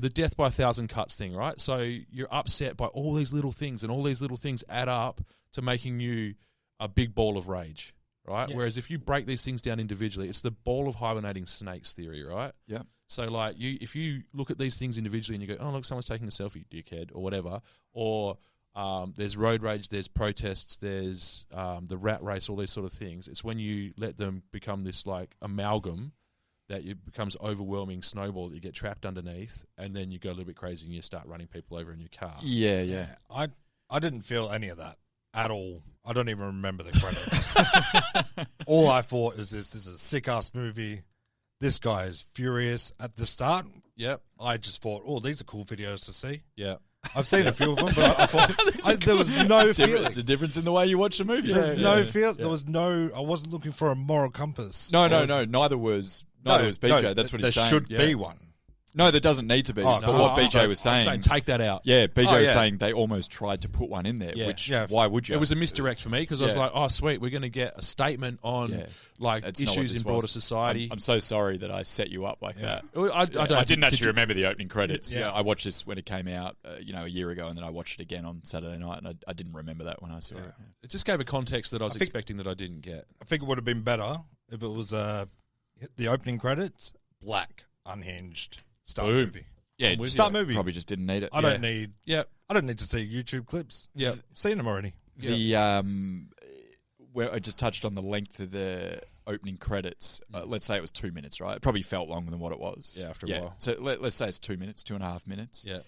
the death by 1,000 cuts thing, right? So you're upset by all these little things, and all these little things add up to making you a big ball of rage, right? Yeah. Whereas if you break these things down individually, it's the ball of hibernating snakes theory, right? Yeah. So, like, if you look at these things individually and you go, oh, look, someone's taking a selfie, dickhead, or whatever, or there's road rage, there's protests, there's the rat race, all these sort of things. It's when you let them become this, like, amalgam that it becomes overwhelming snowball that you get trapped underneath, and then you go a little bit crazy and you start running people over in your car. Yeah. I didn't feel any of that at all. I don't even remember the credits. All I thought is this is a sick-ass movie. This guy is furious at the start. Yep. I just thought, oh, these are cool videos to see. Yeah. I've seen a few of them, but I thought there was no feeling. It's a difference in the way you watch a movie. There's no feel. There was no. I wasn't looking for a moral compass. No. Neither was BJ. That's what he's saying. There should be one. No, there doesn't need to be. But what BJ was saying, I'm saying take that out. Yeah, BJ was saying they almost tried to put one in there. Yeah. Which why would you? It was a misdirect for me because I was like, oh sweet, we're going to get a statement on like That's not what issues this in broader was. society. I'm so sorry that I set you up like that. I didn't actually remember the opening credits. Yeah. Yeah, I watched this when it came out, a year ago, and then I watched it again on Saturday night, and I didn't remember that when I saw it. It just gave a context that I was expecting that I didn't get. I think it would have been better if it was the opening credits, black, unhinged, start Boom. movie. Yeah, Start movie. Probably just didn't need it. I don't need. Yeah. I don't need to see YouTube clips. Yeah. I've seen them already. The where I just touched on the length of the opening credits. Let's say it was 2 minutes, right? It probably felt longer than what it was. Yeah, after a while. So let's say it's 2 minutes, 2.5 minutes. Yeah.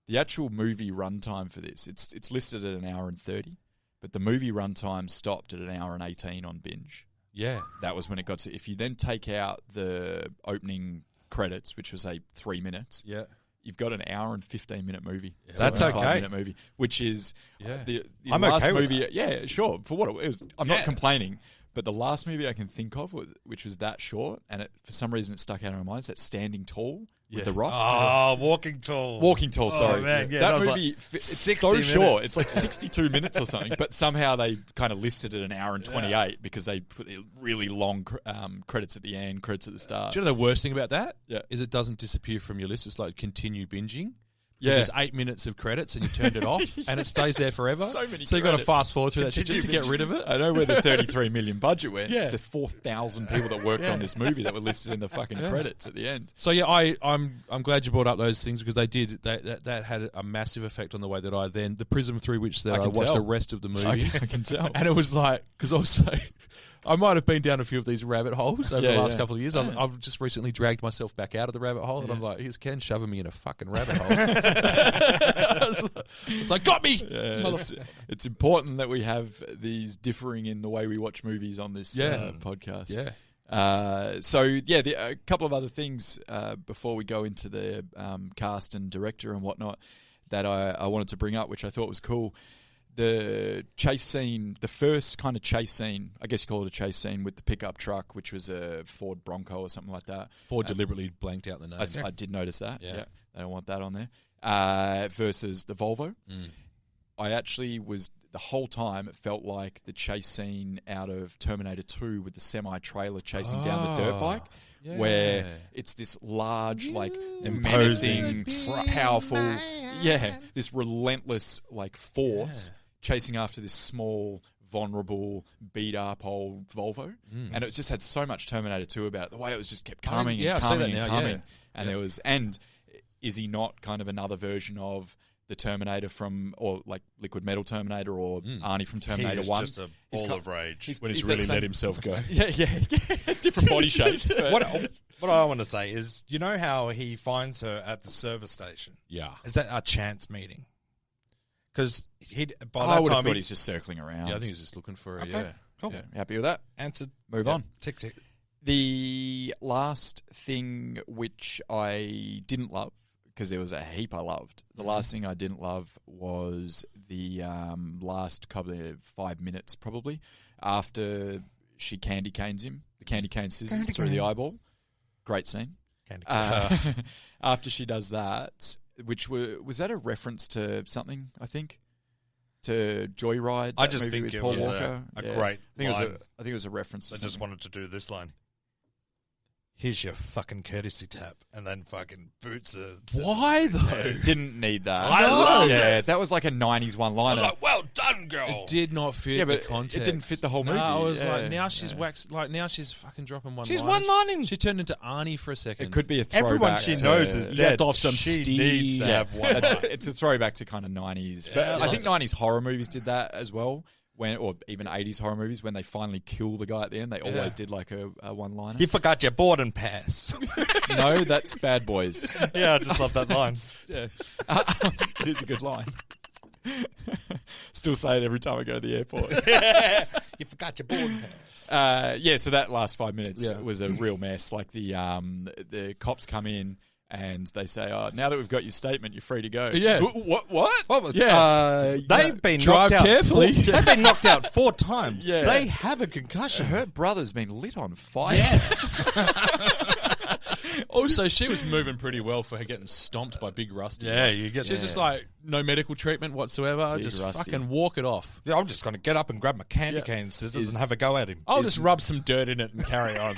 The actual movie runtime for this, it's listed at 1 hour and 30, but the movie runtime stopped at 1 hour and 18 on Binge. Yeah. That was when it got to. If you then take out the opening credits, which was 3 minutes, Yeah. you've got an hour and 15-minute movie. Yeah. That's okay. 5-minute movie, which is the I'm last okay with movie. that. Yeah, sure. For what it was, I'm not complaining. But the last movie I can think of, which was that short, and for some reason it stuck out in my mind, is that Standing Tall with The Rock. Oh, Walking Tall. Walking Tall, sorry. Oh, man, yeah, that was movie, like it's 60 so short. minutes. It's like 62 minutes or something, but somehow they kind of listed it 1 hour and 28 because they put the really long credits at the end, credits at the start. Do you know the worst thing about that? Yeah. Is it doesn't disappear from your list. It's like continue binging. Yeah. There's 8 minutes of credits and you turned it off and it stays there forever. So many So you've got to credits. fast forward through that shit just to get rid of it. I know where the 33 million budget went. Yeah. The 4,000 people that worked on this movie that were listed in the fucking credits at the end. So yeah, I'm glad you brought up those things because they did that had a massive effect on the way that I then the prism through which that I can watched tell. the rest of the movie. I can tell. And it was like because also I might have been down a few of these rabbit holes over the last couple of years. I've just recently dragged myself back out of the rabbit hole, and I'm like, here's Ken shoving me in a fucking rabbit hole. It's like, got me! Yeah, it's important that we have these differing in the way we watch movies on this podcast. Yeah. A couple of other things before we go into the cast and director and whatnot that I wanted to bring up, which I thought was cool. The chase scene, the first kind of chase scene, I guess you call it a chase scene with the pickup truck, which was a Ford Bronco or something like that. Ford deliberately blanked out the name. I did notice that. Yeah. They don't want that on there. Versus the Volvo. I actually was, the whole time, it felt like the chase scene out of Terminator 2 with the semi-trailer chasing down the dirt bike. Yeah. Where it's this large, like, menacing, powerful, this relentless, like, force chasing after this small, vulnerable, beat-up old Volvo. And it just had so much Terminator 2 about it. The way it was just kept coming and coming and coming. And there was, and is he not kind of another version of the Terminator from, or like Liquid Metal Terminator or Arnie from Terminator 1? Just a ball of rage. When he's really let himself go. Yeah. Different body shapes. But What I want to say is, you know how he finds her at the service station? Yeah. Is that a chance meeting? Because by I that would have time thought he's just circling around. Yeah, I think he's just looking for her, Okay. Cool. Yeah, happy with that? Answered. Move on. Tick, tick. The last thing which I didn't love, because there was a heap I loved, the last thing I didn't love was the last couple of 5 minutes probably after she candy canes him, the candy cane scissors through the eyeball. Great scene. After she does that, which was that a reference to something, I think? To Joyride? I that just movie think with it Paul was Walker? a great line. I think it was a reference to I just something. wanted to do this line. Here's your fucking courtesy tap, and then fucking boots her. Why though? Didn't need that. I loved Yeah, that was like a 90s one-liner. I was like, well done. run, girl. It did not fit the context. it didn't fit the whole movie. No, I was Yeah, like, now she's waxed. Like now she's fucking dropping one. She's line. one-lining. She turned into Arnie for a second. It could be a throwback. Everyone she knows is dead. Left off some she steam. needs to have one. It's a throwback to kind of 90s. But I think 90s horror movies did that as well. Or even 80s horror movies, when they finally kill the guy at the end, they always did like a one-liner. You forgot your boarding pass. No, that's Bad Boys. Yeah, I just love that line. Yeah. It is a good line. Still say it every time I go to the airport. You forgot your boarding pass. So that last 5 minutes was a real mess. Like the cops come in and they say, "Oh, now that we've got your statement, you're free to go." Yeah. What? What was, Yeah. they've been Drive knocked out. carefully. They've been knocked out 4 times. Yeah. They have a concussion. Her brother's been lit on fire. Yeah. Also, she was moving pretty well for her getting stomped by Big Rusty. Yeah, you get. She's just like no medical treatment whatsoever. Big just Rusty. fucking walk it off. Yeah, I'm just going to get up and grab my candy cane scissors and have a go at him. I'll just rub some dirt in it and carry on.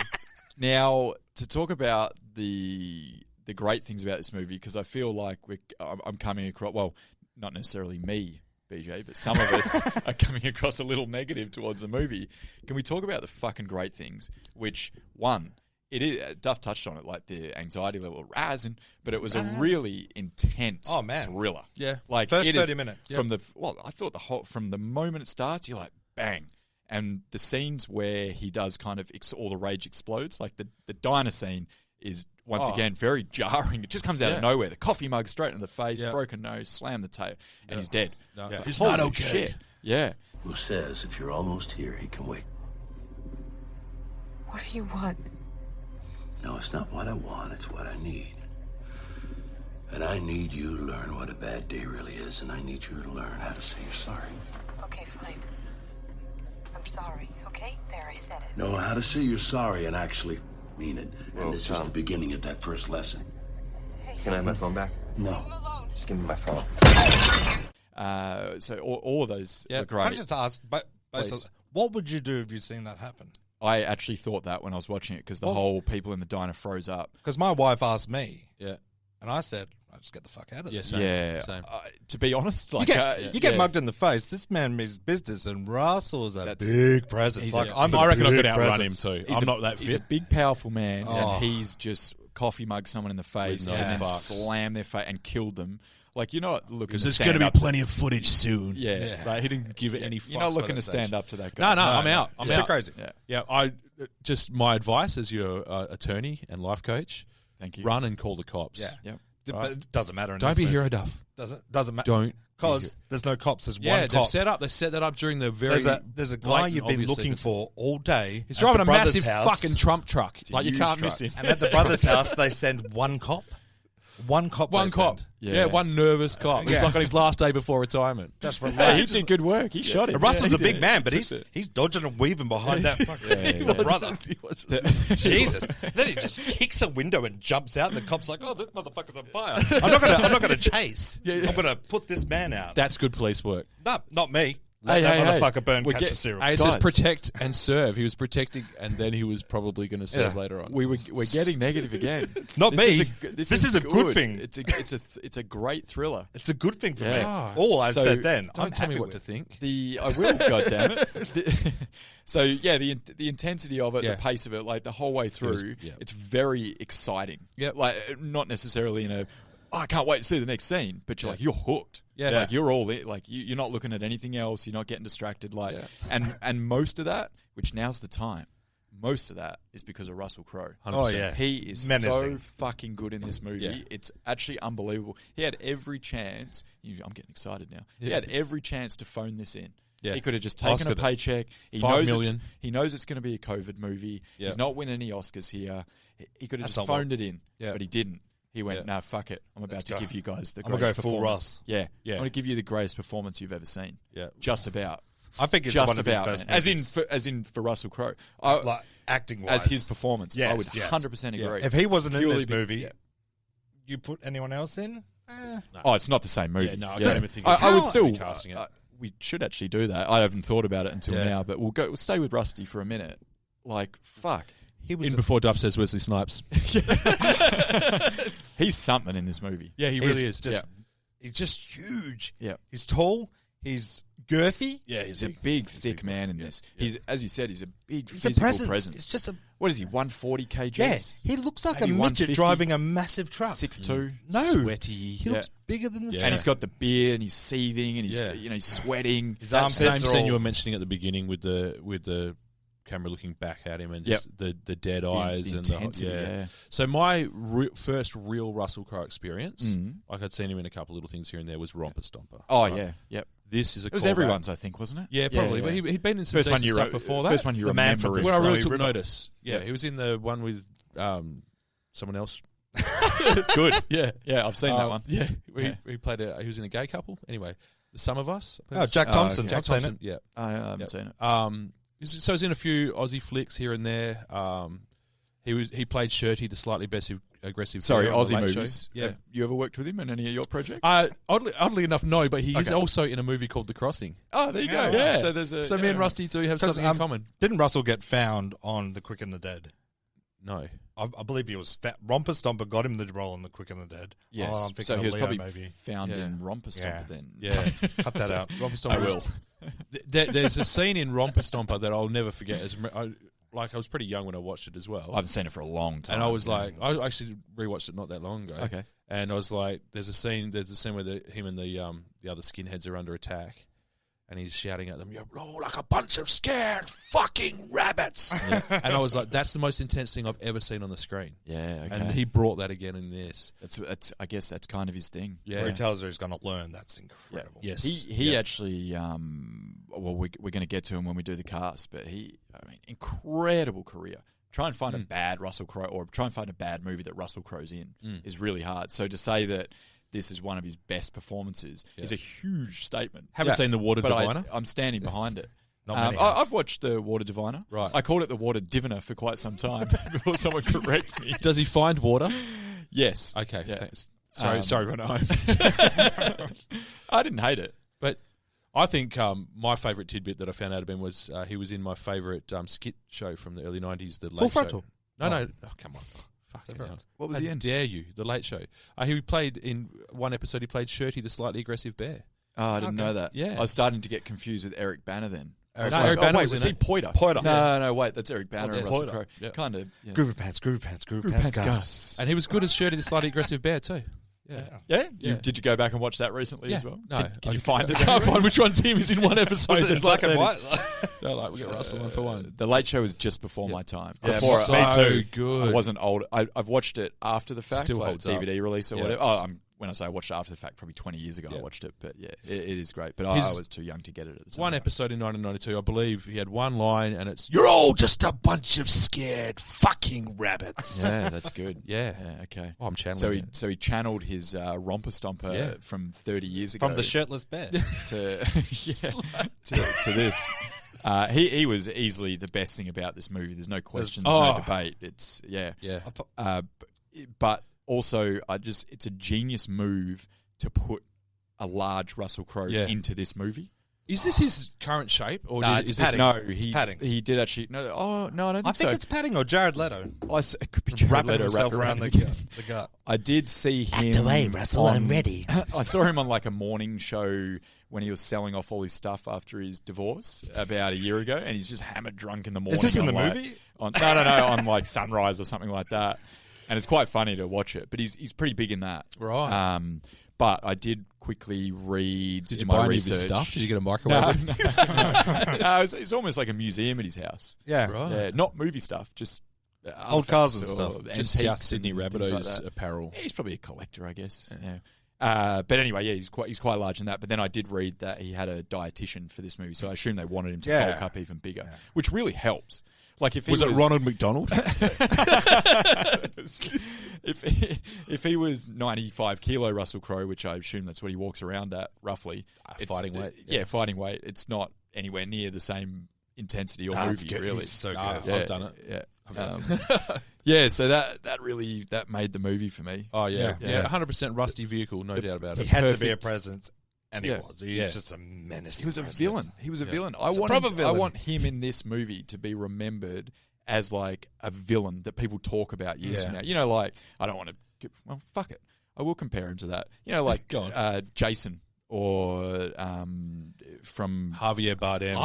Now, to talk about the great things about this movie, because I feel like I'm coming across, well, not necessarily me, BJ, but some of us are coming across a little negative towards the movie. Can we talk about the fucking great things? Which, one, it is, Duff touched on it, like the anxiety level rising, but it was a really intense thriller. Yeah. Like First it is 30 minutes. from I thought from the moment it starts, you're like, bang. And the scenes where he does kind of all the rage explodes, like the diner scene is once again very jarring. It just comes out of nowhere. The coffee mug straight in the face, broken nose, slam the tail, and he's dead. No. It's like, He's holy not okay. Shit. Yeah. Who says if you're almost here, he can wait? What do you want? No, it's not what I want, it's what I need. And I need you to learn what a bad day really is, and I need you to learn how to say you're sorry. Okay, fine. I'm sorry, okay? There, I said it. Know how to say you're sorry and actually mean it. And this is the beginning of that first lesson. Can I have my phone back? No. Just give me my phone. So all of those were great. Can I just ask, what would you do if you'd seen that happen? I actually thought that when I was watching it, because the whole people in the diner froze up. Because my wife asked me, Yeah. and I said, "I just get the fuck out of Yeah, there." same. To be honest, like You get mugged in the face. This man means business, and Russell's a big presence. Like I reckon I could outrun him presence. too. He's I'm not that He's a fit. big, powerful man, Oh. and he's just coffee mugged someone in the face With no and then fucks. slammed their face and killed them. Like, you're not looking to There's stand going to be up to- plenty of footage soon. Yeah. Like, he didn't give it any fucks. You're not by looking that to stage. stand up to that guy. No, I'm out. I'm It's too out. crazy. Yeah. Yeah, I just my advice as your attorney and life coach: Thank you. run and call the cops. Yeah. Yep. But it doesn't matter. In Don't this be a movie. hero, Duff. Doesn't matter. Don't Because there's no cops. There's Yeah, one cop. they set that up during the very. There's a guy blatant, you've been obvious looking sequence. for all day. He's at driving the a brother's massive house. fucking Trump truck. a Like you huge can't truck. miss him. And at the brother's house, they send one cop. One cop. One they cop. send. Yeah, one nervous cop. He's Yeah. like on his last day before retirement. Just Hey, relax. he did good work. He shot him. And Russell's Yeah, a he big did. man, but Took it. he's dodging and weaving behind that fucking yeah. brother. He was- Jesus. Then he just kicks a window and jumps out, and the cop's like, "Oh, this motherfucker's on fire. I'm not gonna chase. Yeah. I'm gonna put this man out." That's good police work. No, not me. Let Hey, that hey, hey. motherfucker burn We catch get- the syrup. Hey, it says Guys. protect and serve. He was protecting, and then he was probably going to serve Yeah. later on. We're getting negative again. Not This me. Is This is a good thing. It's a great thriller. It's a good thing for Yeah. me. Ah. All I So, said then. Don't I'm tell me happy what with. to think. I will, goddammit. So yeah, the intensity of it, Yeah. the pace of it, like the whole way through, yeah. it's very exciting. Yep. Like not necessarily in a, I can't wait to see the next scene, but you're like you're hooked. Yeah. Like you're all in. Like you're not looking at anything else. You're not getting distracted. Like and most of that, which now's the time. Most of that is because of Russell Crowe. 100%. Oh yeah, He is menacing. so fucking good in this movie. Yeah. It's actually unbelievable. He had every chance. I'm getting excited now. He had every chance to phone this in. Yeah. He could have just taken Oscared a it. paycheck. He $5 knows million. He knows it's going to be a COVID movie. Yeah. He's not winning any Oscars here. He could have That's just not phoned it in, Yeah. but he didn't. He went, Yeah. "Nah, fuck it. I'm about Let's to go. give you guys the I'm gonna greatest go full performance." Russ. Yeah, Yeah. I'm going to give you the greatest performance you've ever seen. Yeah. Just about. I think it's Just one of his about, best man. movies. As in for Russell Crowe. like acting wise, as his performance. I Yes, would yes. 100% agree. If he wasn't in Purely this be- movie, yeah. you put anyone else in? Oh, it's not the same movie. Yeah, no, I can't even think of I would how still. casting it. We should actually do that. I haven't thought about it until Yeah. now, but we'll stay with Rusty for a minute. Like, fuck. He was In before Duff says Wesley Snipes. He's something in this movie. Yeah, he really is. He's just huge. Yeah. He's tall. He's girthy. Yeah, He's a big, thick man in this. Yeah. He's, as you said, he's a big He's physical a presence. It's just a What is he? 140 kgs. yeah. He looks like Maybe a midget 150. driving a massive truck. 6'2". No, Sweaty. He looks bigger than the Yeah. truck. And he's got the beard, and he's seething, and he's Yeah. he's sweating. His That armpits same are scene you all- were mentioning at the beginning with the camera looking back at him and just the dead eyes the and intensity, the yeah. So my first real Russell Crowe experience, Mhm. like I'd seen him in a couple little things here and there, was Romper Stomper. Oh right? yeah, yep. This is a It was callback. everyone's, I think, wasn't it? Yeah, probably. yeah. But he'd been in some First one decent you stuff wrote before that. First one you The Man remember. from is- When I really Snowy took River. notice. Yeah, Yep. he was in the one with someone else. Good. Yeah, Yeah, I've seen that one. Yeah, Yeah. he played. He was in a gay couple. Anyway, the Sum of Us. Oh, Jack Thompson. okay. I've seen Thompson. it. Yeah. I haven't Yep. seen it. So he's in a few Aussie flicks here and there. He played Shirty, the slightly aggressive. Sorry, figure on the Aussie Late movies. Show. Yeah. Have you ever worked with him in any of your projects? Oddly enough, no. But he is Okay. also in a movie called The Crossing. Oh, there you go. Yeah. So there's a. So me and Rusty do have 'Cause, something in common. Didn't Russell get found on The Quick and the Dead? No. I believe he was. Romper Stomper got him the role in The Quick and the Dead. Yes. Oh, I'm thinking So of he was Leo, probably maybe. found Yeah. in Romper Stomper Yeah. then. Yeah. Cut that out. Romper Stomper. I will. There's a scene in Romper Stomper that I'll never forget. I was pretty young when I watched it as well. I haven't seen it for a long time. And I was like, I actually rewatched it not that long ago. Okay. And I was like, there's a scene where him and the other skinheads are under attack, and he's shouting at them, "You're all like a bunch of scared fucking rabbits." And I was like, that's the most intense thing I've ever seen on the screen. Yeah, okay. And he brought that again in this. That's I guess that's kind of his thing. Yeah. Where he tells her he's going to learn. That's incredible. Yes. He actually, well, we're going to get to him when we do the cast, but incredible career. Try and find a bad Russell Crowe, or try and find a bad movie that Russell Crowe's in is really hard. So to say that this is one of his best performances is a huge statement. Haven't seen The Water But Diviner? I'm standing behind it. Not many I've watched The Water Diviner. Right. I called it The Water Diviner for quite some time before someone corrects me. Does he find water? Yes. Okay, Yeah. thanks. Sorry, run home. I didn't hate it. But I think my favourite tidbit that I found out of him was he was in my favourite skit show from the early 90s, The Late Full Show. Frontal? No. Oh, come on. Fucking Different. hell. What was he How in? dare you? The Late Show. He played in one episode. He played Shirty, the slightly aggressive bear. Oh, I didn't know that. Yeah. I was starting to get confused with Eric Banner then. I was No, like, Eric Banner wait, was was in he it. Poiter? Poiter. No, wait, that's Eric Banner That's and Russell Poiter. Crowe. Yeah. Kind of. Yeah. Groovy Pants, Gus. And he was good as Shirty, the slightly aggressive bear too. Yeah. Yeah? Yeah. Did you go back and watch that recently as well? No. Can you find it? I can't find which one's him. He's in one episode. Was it There's black like and 30. white? They're like, we got Russell one for one. The Late Show was just before my time. Yeah, Before so me too. good. I wasn't old. I've watched it after the fact, Still like holds up. DVD release or Yeah. whatever. When I say I watched it after the fact, probably 20 years ago I Yeah. watched it. But yeah, it is great. But I His- was too young to get it at the time. One episode in 1992, I believe he had one line, and it's "You're all just a bunch of scared fucking rabbits." Yeah, that's good. Yeah. Okay. Oh, I'm channeling. So it. he channeled his Romper Stomper Yeah. from 30 years ago From the shirtless bear. to to this. He was easily the best thing about this movie. There's no question. There's no debate. It's yeah. But also, it's a genius move to put a large Russell Crowe into this movie. Is this his current shape, or it's is this padding. No, It's padding. he did actually. No, I don't think I think so. it's padding or Jared Leto. It could be Jared Wrapping Leto himself wrapped around the again. gut. I did see him. Russell, I'm ready. I saw him on like a morning show when he was selling off all his stuff after his divorce about a year ago, and he's just hammered drunk in the morning. Is this in the on, like- movie? No, on like Sunrise or something like that. And it's quite funny to watch it, but he's pretty big in that. Right. But I did quickly read. Did you in buy my any of his research. stuff? Did you get a No, microwave? no, it's almost like a museum at his house. Yeah. Right. Yeah, not movie stuff, just Old cars and artifacts stuff. or Just antiques South Sydney and things Rabbitohs like that. apparel. Yeah, he's probably a collector, I guess. Yeah. But anyway, yeah, he's quite large in that. But then I did read that he had a dietitian for this movie, so I assume they wanted him to bulk up even bigger, which really helps. Like if he Was it Ronald McDonald? if he was 95 kilo Russell Crowe, which I assume that's what he walks around at roughly, fighting weight, yeah, fighting weight. It's not anywhere near the same intensity or movie, really. He's so good. I've done it. Yeah. Yeah, so that really made the movie for me. Oh yeah, Yeah. 100% rusty vehicle, no doubt about He it. had to be a Perfect. presence, and he Yeah. was. He was just a menace. He was a villain. He was a villain. I He's a want proper I villain. want him in this movie to be remembered as like a villain that people talk about years from now. You know, like I don't want to. Well, fuck it. I will compare him to that. You know, like Go on. Jason or from Javier Bardem.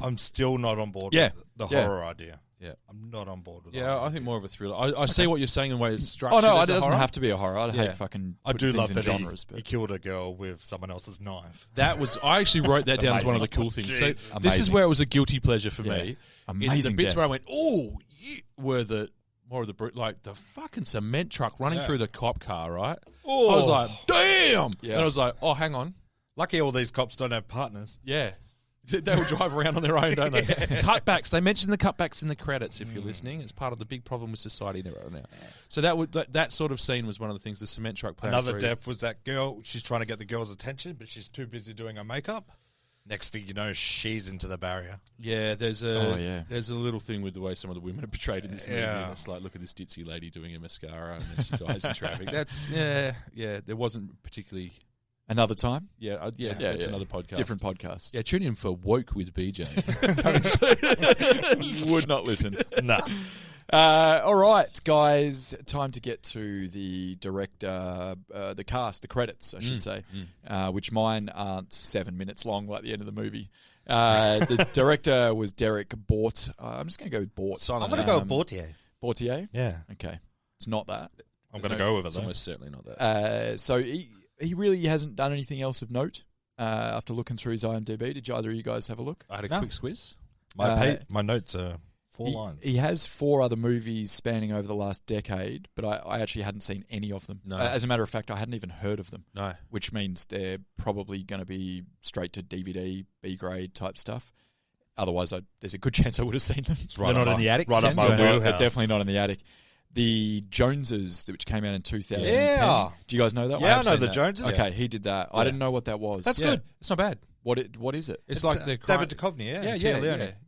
I'm still not on board Yeah. with the horror idea. Yeah. I'm not on board with Yeah, that. I think more of a thriller. I see what you're saying and the way it's structured. Oh no, it as a doesn't horror. have to be a horror. I hate fucking. I do putting love things that in genres, he but killed a girl with someone else's knife. That was. I actually wrote that down as one of the cool things. So Jesus. this is Amazing. where it was a guilty pleasure for me. Amazing The bits death. where I went, oh, were the more of the like the fucking cement truck running through the cop car, right? Oh. I was like, damn. Yeah. And I was like, oh, hang on. Lucky all these cops don't have partners. Yeah. They will drive around on their own, don't they? Cutbacks. They mention the cutbacks in the credits, if you're listening. It's part of the big problem with society right now. So that sort of scene was one of the things, the cement truck playing Another through. death was that girl. She's trying to get the girl's attention, but she's too busy doing her makeup. Next thing you know, she's into the barrier. Yeah, there's yeah. a little thing with the way some of the women are portrayed in this movie. Yeah. And it's like, look at this ditzy lady doing a mascara and then she dies in traffic. That's, yeah, there wasn't particularly... another time. That's another podcast. Different podcast. Yeah, tune in for Woke with BJ. Would not listen. Nah. All right, guys. Time to get to the director, the cast, the credits, I should say, which mine aren't 7 minutes long like the end of the movie. The director was Derek Bort. I'm just going to go with Bort. I'm going to go with Bortier. Bortier? Yeah. Okay. It's not that. I'm going to go with it. It's though. almost certainly not that. So he really hasn't done anything else of note after looking through his IMDb. Did either of you guys have a look? I had a quick squiz. My notes are 4 lines. He has 4 other movies spanning over the last decade, but I actually hadn't seen any of them. No. As a matter of fact, I hadn't even heard of them. No. Which means they're probably going to be straight to DVD, B-grade type stuff. Otherwise, there's a good chance I would have seen them. They're not in the attic? Right up my They're wheelhouse. definitely not in the attic. The Joneses, which came out in 2010. Yeah. Do you guys know that one? Yeah, I know the Joneses. Okay, he did that. I didn't know what that was. That's good. It's not bad. What is it? It's like the crime. David Duchovny, yeah.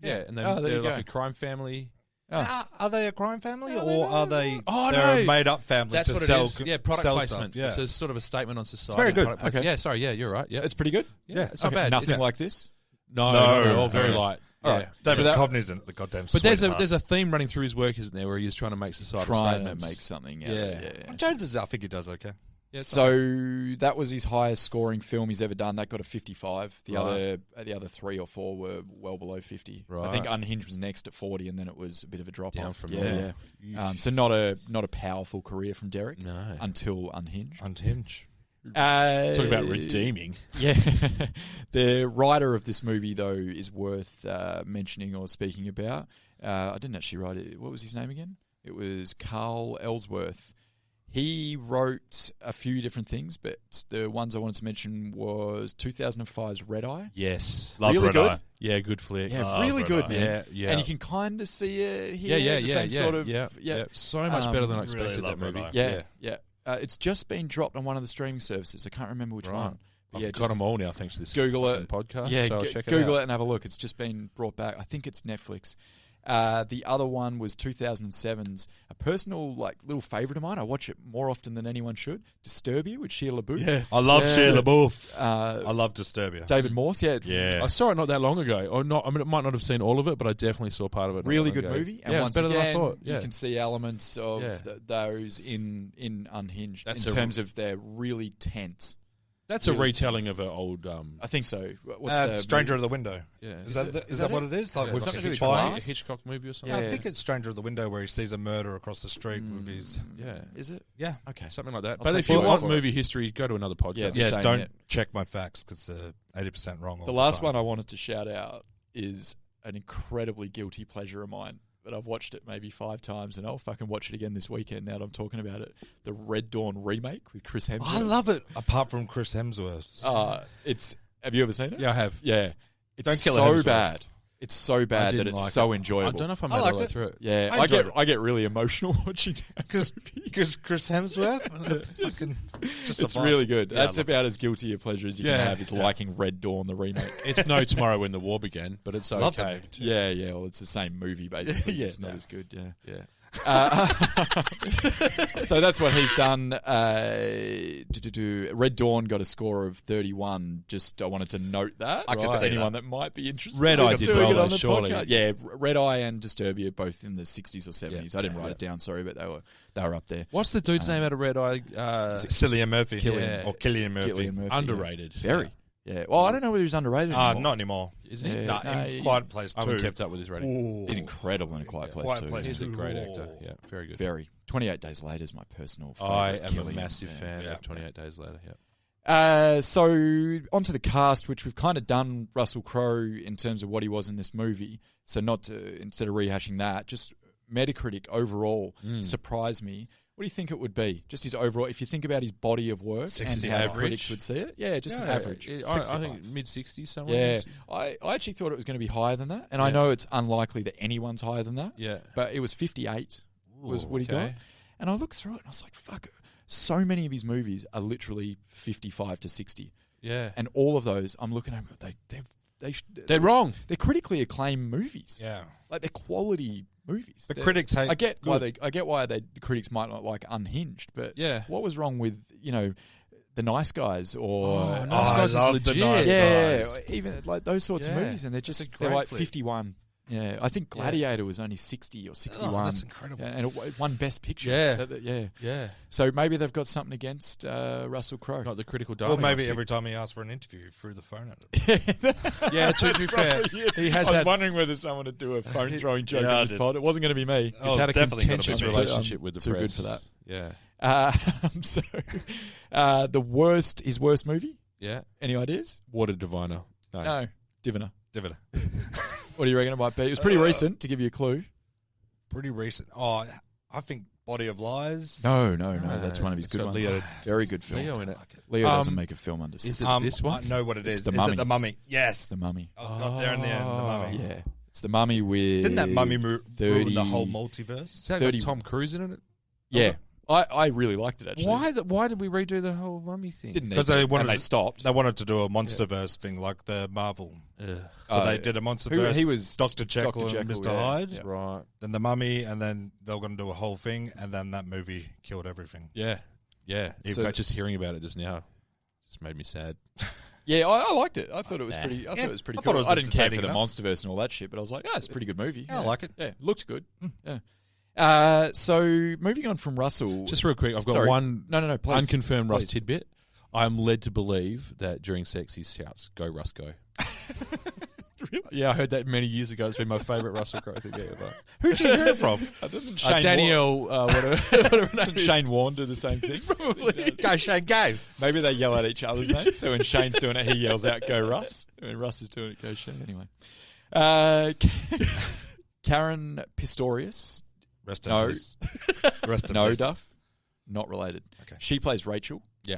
Yeah. And then Oh, there they're you like go. a crime family. Are they a crime family or are they Oh, they're no. a made-up family That's to what sell it is. Yeah, product sell placement. stuff? Yeah. It's a sort of a statement on society. very good. Product placement. Okay. Yeah, sorry. Yeah, you're right. Yeah, It's pretty good? yeah, it's not Okay, bad. Nothing It's- like this? No, No. all very Okay. light. All Yeah. right. David So that- Duchovny's in the goddamn But there's sweetheart. a theme running through his work, isn't there, where he's trying to make societal Trying statements. to make something out Yeah. of it. Yeah. Jones, I think he does okay. Yeah, it's not So that was his highest scoring film he's ever done. That got a 55. The Right. other 3 or 4 were well below 50. I Right. think Unhinged was next at 40, and then it was a bit of a drop Down off. from yeah, there. yeah. So not a powerful career from Derek. No. Until Unhinged. Unhinged. Talk about redeeming. Yeah. The writer of this movie, though, is worth mentioning or speaking about. I didn't actually write it. What was his name again? It was Carl Ellsworth. He wrote a few different things, but the ones I wanted to mention was 2005's Red Eye. Yes. Love Really Red good. Eye. Yeah, good flick. Yeah, really good, man. Yeah, yeah. And you can kind of see it here. Yeah. the same sort of, yeah. So much better than I expected really that love Red movie. Eye. Yeah. It's just been dropped on one of the streaming services. I can't remember which Right. one. But I've got them all now thanks to this Google fucking it. podcast. Yeah, so I'll check Google it out. it and have a look. It's just been brought back. I think it's Netflix. The other one was 2007's a personal little favourite of mine. I watch it more often than anyone should. Disturb You with Shia LaBeouf. Yeah. I love Shia LaBeouf. I love Disturbia. David Morse. Yeah, Yeah. I saw it not that long ago. Or not. I mean, I might not have seen all of it, but I definitely saw part of it. not really long good ago. movie. And yeah, once it's better again, than I thought. Yeah. you can see elements of Yeah. those in Unhinged That's in a- terms of they're really tense. That's a really retelling of an old. I think so. What's the Stranger of the Window. Yeah. Is that what it is? Like Yeah, with something his to spy? do with Glass? a Hitchcock movie or something. Yeah, Yeah. I think it's Stranger of the Window where he sees a murder across the street with his. Yeah. Is it? Yeah. Okay. Something like that. I'll But take if you your word want for it. movie history, go to another podcast. Yeah, Yeah, Same, don't yeah. check my facts because they're 80% wrong. All The last one I wanted to shout out is an incredibly guilty pleasure of mine. But I've watched it maybe 5 times, and I'll fucking watch it again this weekend now that I'm talking about it. The Red Dawn remake with Chris Hemsworth. I love it. Apart from Chris Hemsworth. Have you ever seen it? Yeah, I have. Yeah. It's Don't kill so Hemsworth. bad. It's so bad that didn't it's like so it. enjoyable. I don't know if I I made it all liked the way it. through it. Yeah, I enjoyed it. I get really emotional watching that Because Chris Hemsworth? It's fucking just It's a vibe. really good. Yeah, I That's love about as guilty a pleasure as you Yeah. can have is liking Red Dawn, the remake. It's no tomorrow when the war began, but it's Love that okay. movie too. Yeah, well, it's the same movie basically. Yeah. It's not as good, yeah. Yeah. So that's what he's done. Red Dawn got a score of 31. Just I wanted to note that. I could see anyone that. might be interested. Red Eye in did doing well, it on though, the surely. podcast. Yeah, Red Eye and Disturbia both in the 60s or 70s. Yeah. I didn't write it down, sorry, but they were up there. What's the dude's name out of Red Eye? Cillian Murphy. Killian. Or Cillian Murphy. Cillian Murphy, Underrated. yeah. Very. Yeah. Well, I don't know whether he's underrated anymore. Not anymore. Isn't he? Yeah. Nah, No, in Quiet Place 2. I haven't kept up with his rating. He's incredible in A Quiet Place Quiet too. Place He's a 2. great actor. Yeah, very good. Very. 28 Days Later is my personal favorite. I am a Killian. massive Yeah. fan Yeah. of 28 Days Later. Yeah. So onto the cast, which we've kind of done Russell Crowe in terms of what he was in this movie. So instead of rehashing that, just Metacritic overall surprised me. What do you think it would be? Just his overall, if you think about his body of work 60 and how the average? critics would see it. Yeah, just an average. I think mid-60s somewhere. Yeah, I actually thought it was going to be higher than that. And I know it's unlikely that anyone's higher than that. Yeah. But it was 58 was what he got. okay. And I looked through it and I was like, fuck, so many of his movies are literally 55 to 60. Yeah. And all of those, I'm looking at them, They're wrong. They're critically acclaimed movies. Yeah. Like they're quality movies. The critics hate. I get why the critics might not like Unhinged, but Yeah. what was wrong with The Nice Guys or Nice I Guys is love The legit. Nice yeah, Guys. even like those sorts of Yeah. movies, and they're That's a they're great like flick. 51. Yeah, I think Gladiator was only 60 or 61. that's incredible. And it won Best Picture. Yeah. Yeah. Yeah. So maybe they've got something against Russell Crowe. Not the critical Well, darling. maybe obviously. every time he asks for an interview, he threw the phone at him. Yeah, to be fair, he has I was had wondering whether someone would do a phone throwing joke Yeah, on I this did. pod. It wasn't going to be me. Oh, he's had a definitely gotta be contentious me. relationship with the Too press. good for that. Yeah. So, his worst movie? Yeah. Any ideas? Water Diviner. No. Diviner. Diviner. What do you reckon it might be? It was pretty recent, to give you a clue. Pretty recent. Oh, I think Body of Lies. No. That's one of his It's good got ones. Leo- Very good film. Leo in it. Leo doesn't Um, make a film under Is 60. it this one? I know what it It's is. The Is Mummy. it The Mummy? Yes. The Mummy. I got there in the end. The Mummy. Yeah. It's The Mummy with... Didn't that Mummy ruin 30 the whole multiverse? Is that 30 got Tom Cruise in it? Yeah. I really liked it, actually. Why did we redo the whole mummy thing? Didn't need Because to, they wanted and they stopped. They wanted to do a MonsterVerse thing like the Marvel. Ugh. So they did a MonsterVerse. He was Dr. Jekyll Dr. and Jekyll, Mr. yeah. Hyde. Yeah. Right. Then the Mummy, and then they were going to do a whole thing, and then that movie killed everything. Yeah. Yeah. In So- fact, just hearing about it just now just made me sad. Yeah, I liked it. I thought it was pretty. I thought it was pretty I thought cool. it was I didn't care for the entertaining MonsterVerse and all that shit, but I was like, it's a pretty good movie. Yeah, I like it. Yeah, it looked good. Yeah. So moving on from Russell, Just real quick, I've got Sorry. one No, please. unconfirmed Russ Please. tidbit. I'm led to believe that during sex he shouts, "Go Russ, go." Really? Yeah, I heard that many years ago. It's been my favourite Russell Crowe thing ever. Who'd you hear it from? Doesn't Shane Danielle, whatever her name Doesn't is. Shane Warne do the same thing? Probably. Go, Shane, go. Maybe they yell at each other's names. So when Shane's doing it, he yells out, "Go Russ." And when Russ is doing it, "Go Shane." Anyway, Karen Pistorius. Rest in No. peace. Rest in No, peace. Duff. Not related. Okay. She plays Rachel. Yeah.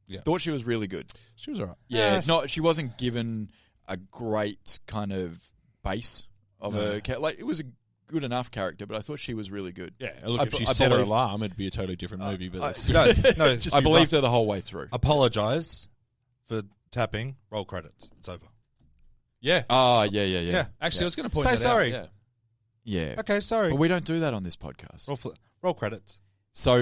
Yeah. Thought she was really good. She was alright. Yeah, Yeah. she wasn't given a great kind of base of a like. It was a good enough character, but I thought she was really good. Yeah, look, I if be- she I set her believe- alarm, it'd be a totally different movie. But that's, No, I believed her the whole way through. Apologise for tapping. Roll credits. It's over. yeah. Oh, yeah. Actually, I was going to point Say that sorry. out. Yeah. Okay, sorry. But we don't do that on this podcast. Roll credits. So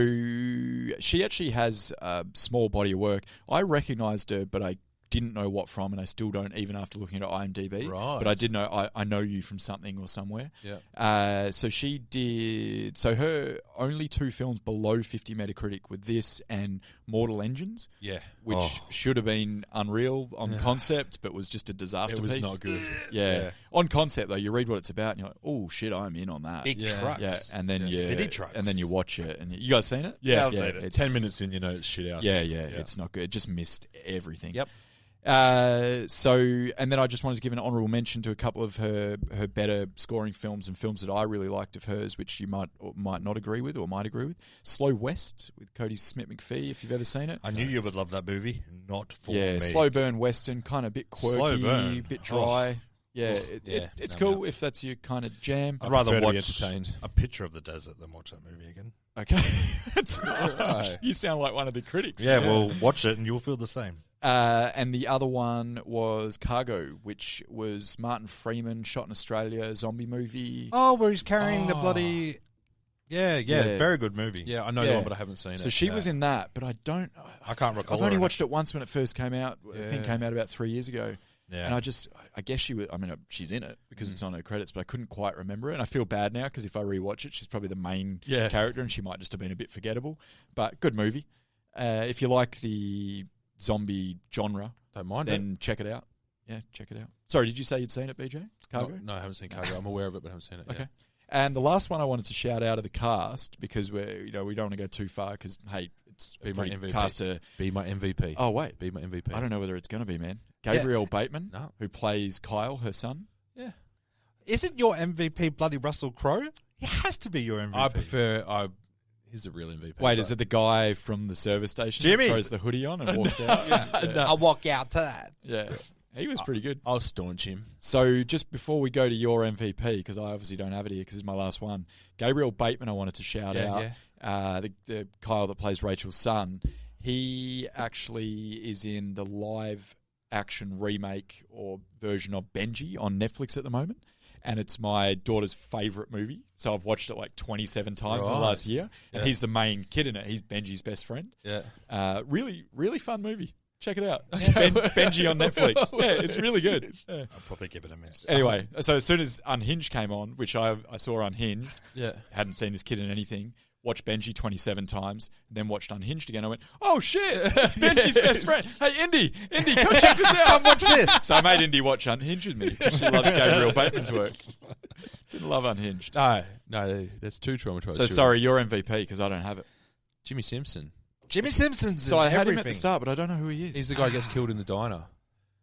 she actually has a small body of work. I recognised her, but I didn't know what from, and I still don't, even after looking at IMDb. Right. But I did know, I know you from something or somewhere. Yeah. So she did, so her only 2 films below 50 Metacritic were this and Mortal Engines, Yeah. which should have been unreal on concept, but was just a disaster It was piece. not good. Yeah. On concept, though, you read what it's about, and you're like, oh, shit, I'm in on that. Big trucks. Yeah, and then you City trucks. and then you watch it, and you guys seen it? Yeah, I've seen it. it's- 10 minutes in, you know, it's shit out. Yeah, it's not good. It just missed everything. Yep. So, and then I just wanted to give an honourable mention to a couple of her better scoring films and films that I really liked of hers, which you might or might not agree with or might agree with. Slow West with Cody Smith-McPhee, if you've ever seen it. I knew you would love that movie. Not for Yeah, me. slow burn western, kind of a bit quirky, Slow burn. bit dry. Yeah, Yeah, it's no, cool no. if that's your kind of jam. I'd rather prefer to be watch entertained. a picture of the desert than watch that movie again. Okay, you sound like one of the critics. Yeah, well, watch it and you'll feel the same. And the other one was Cargo, which was Martin Freeman shot in Australia, zombie movie. Oh, where he's carrying the bloody... Yeah, very good movie. Yeah, I know the one, but I haven't seen it. So she was in that, but I can't recall. I've only watched it once when it first came out. I think it came out about 3 years ago. Yeah. And I guess she was, she's in it because it's on her credits, but I couldn't quite remember it. And I feel bad now because if I rewatch it, she's probably the main character and she might just have been a bit forgettable. But good movie. If you like the zombie genre, don't mind then check it out. Yeah, check it out. Sorry, did you say you'd seen it, BJ? Cargo? No, I haven't seen Cargo. I'm aware of it, but I haven't seen it. Okay. Yeah. And the last one I wanted to shout out of the cast because we don't want to go too far because it's Be my MVP. cast Be my MVP. Oh wait, be my MVP. I don't know whether it's going to be, man. Gabriel Bateman, who plays Kyle, her son. Yeah. Isn't your MVP bloody Russell Crowe? He has to be your MVP. I prefer. He's the real MVP. Wait, is it the guy from the service station Jimmy that throws the hoodie on and walks out? No. I'll walk out to that. Yeah. He was pretty good. I'll staunch him. So just before we go to your MVP, because I obviously don't have it here because it's my last one, Gabriel Bateman I wanted to shout out. Yeah. The Kyle that plays Rachel's son, he actually is in the live action remake or version of Benji on Netflix at the moment. And it's my daughter's favourite movie. So I've watched it like 27 times in the last year. And he's the main kid in it. He's Benji's best friend. Yeah. Really, really fun movie. Check it out. Benji on Netflix. Yeah, it's really good. Yeah. I'll probably give it a miss. Anyway, so as soon as Unhinged came on, which I saw Unhinged, Yeah. hadn't seen this kid in anything, watched Benji 27 times, then watched Unhinged again. I went, oh shit, Benji's best friend. Hey, Indy, come check this out. Come watch this. So I made Indy watch Unhinged with me because she loves Gabriel Bateman's work. Didn't love Unhinged. No, that's too traumatized. So sorry, your MVP because I don't have it. Jimmy Simpson. Jimmy Simpson's So I had everything. him at the start, but I don't know who he is. He's the guy who gets killed in the diner.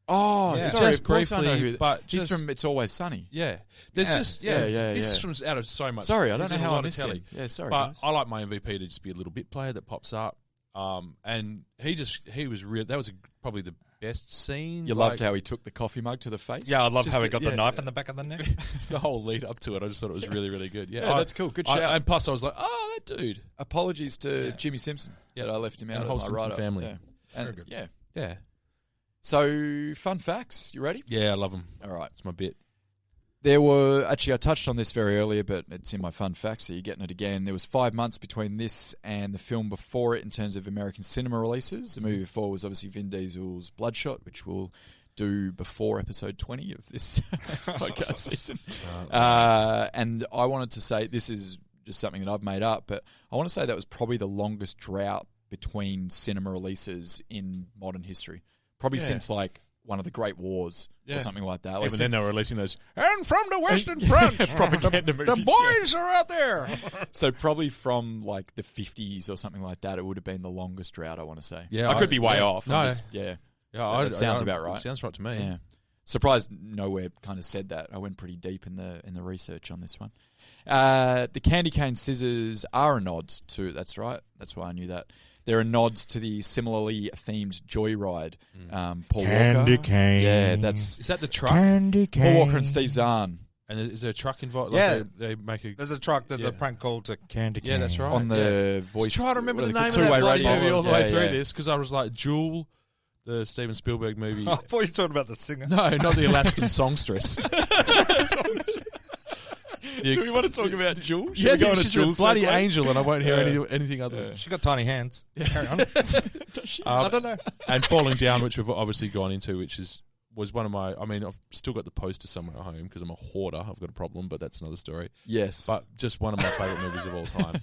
Oh, Yeah. sorry, Just of course I know briefly, who. but he's just- from It's Always Sunny. Yeah. There's just this is from out of so much. Sorry, I don't he's know in a how I lot of missed telly. him. Yeah, sorry, But guys. I like my MVP to just be a little bit player that pops up. And he was real. That was probably the best scene. You loved how he took the coffee mug to the face? Yeah, I love Just how he the- got the yeah. knife in the back of the neck. It's the whole lead up to it. I just thought it was really, really good. Yeah, Yeah, that's cool. Good shout. And plus, I was like, oh, that dude. Apologies to Jimmy Simpson that I left him out And of whole my Simpson write-up. family. Yeah. And, Very good. yeah. Yeah. So, fun facts. You ready? Yeah, I love him. All right. It's my bit. There were, actually I touched on this very earlier, but it's in my fun facts, so you're getting it again. There was 5 months between this and the film before it in terms of American cinema releases. The movie before was obviously Vin Diesel's Bloodshot, which we'll do before episode 20 of this podcast season. And I wanted to say, this is just something that I've made up, but I want to say that was probably the longest drought between cinema releases in modern history. Probably since like one of the Great Wars or something like that. Like Even then they were releasing those, and from the Western Front, propaganda the movies. boys are out there. So probably from like the 50s or something like that, it would have been the longest drought, I want to say. Yeah, I could be way off. No. Yeah. Yeah, That sounds about right. Sounds right to me. Yeah. Surprised nowhere kind of said that. I went pretty deep in the research on this one. The candy cane scissors are a nod to, that's right, that's why I knew that. They're a nods to the similarly themed Joyride. Paul Candy Walker. cane. Yeah, that's Is that the truck? Candy cane. Paul Walker and Steve Zahn And is there a truck involved? Yeah. Like they make a. There's a truck. There's a prank call to Candy Cane. Yeah, that's right. on the voice. Just try to remember the what name are of they that called? bloody Two-way movie radio. all the way Yeah, through yeah. this because I was like, Jewel, the Steven Spielberg movie. I thought you were talking about the singer. No, not the Alaskan songstress. Do we want to talk about Jules? Yeah, Should we go on she's a Jules bloody segue? angel, and I won't hear anything other than She got tiny hands. Carry on. I don't know. and Falling Down, which we've obviously gone into, which was one of my. I mean, I've still got the poster somewhere at home because I'm a hoarder. I've got a problem, but that's another story. Yes. But just one of my favourite movies of all time.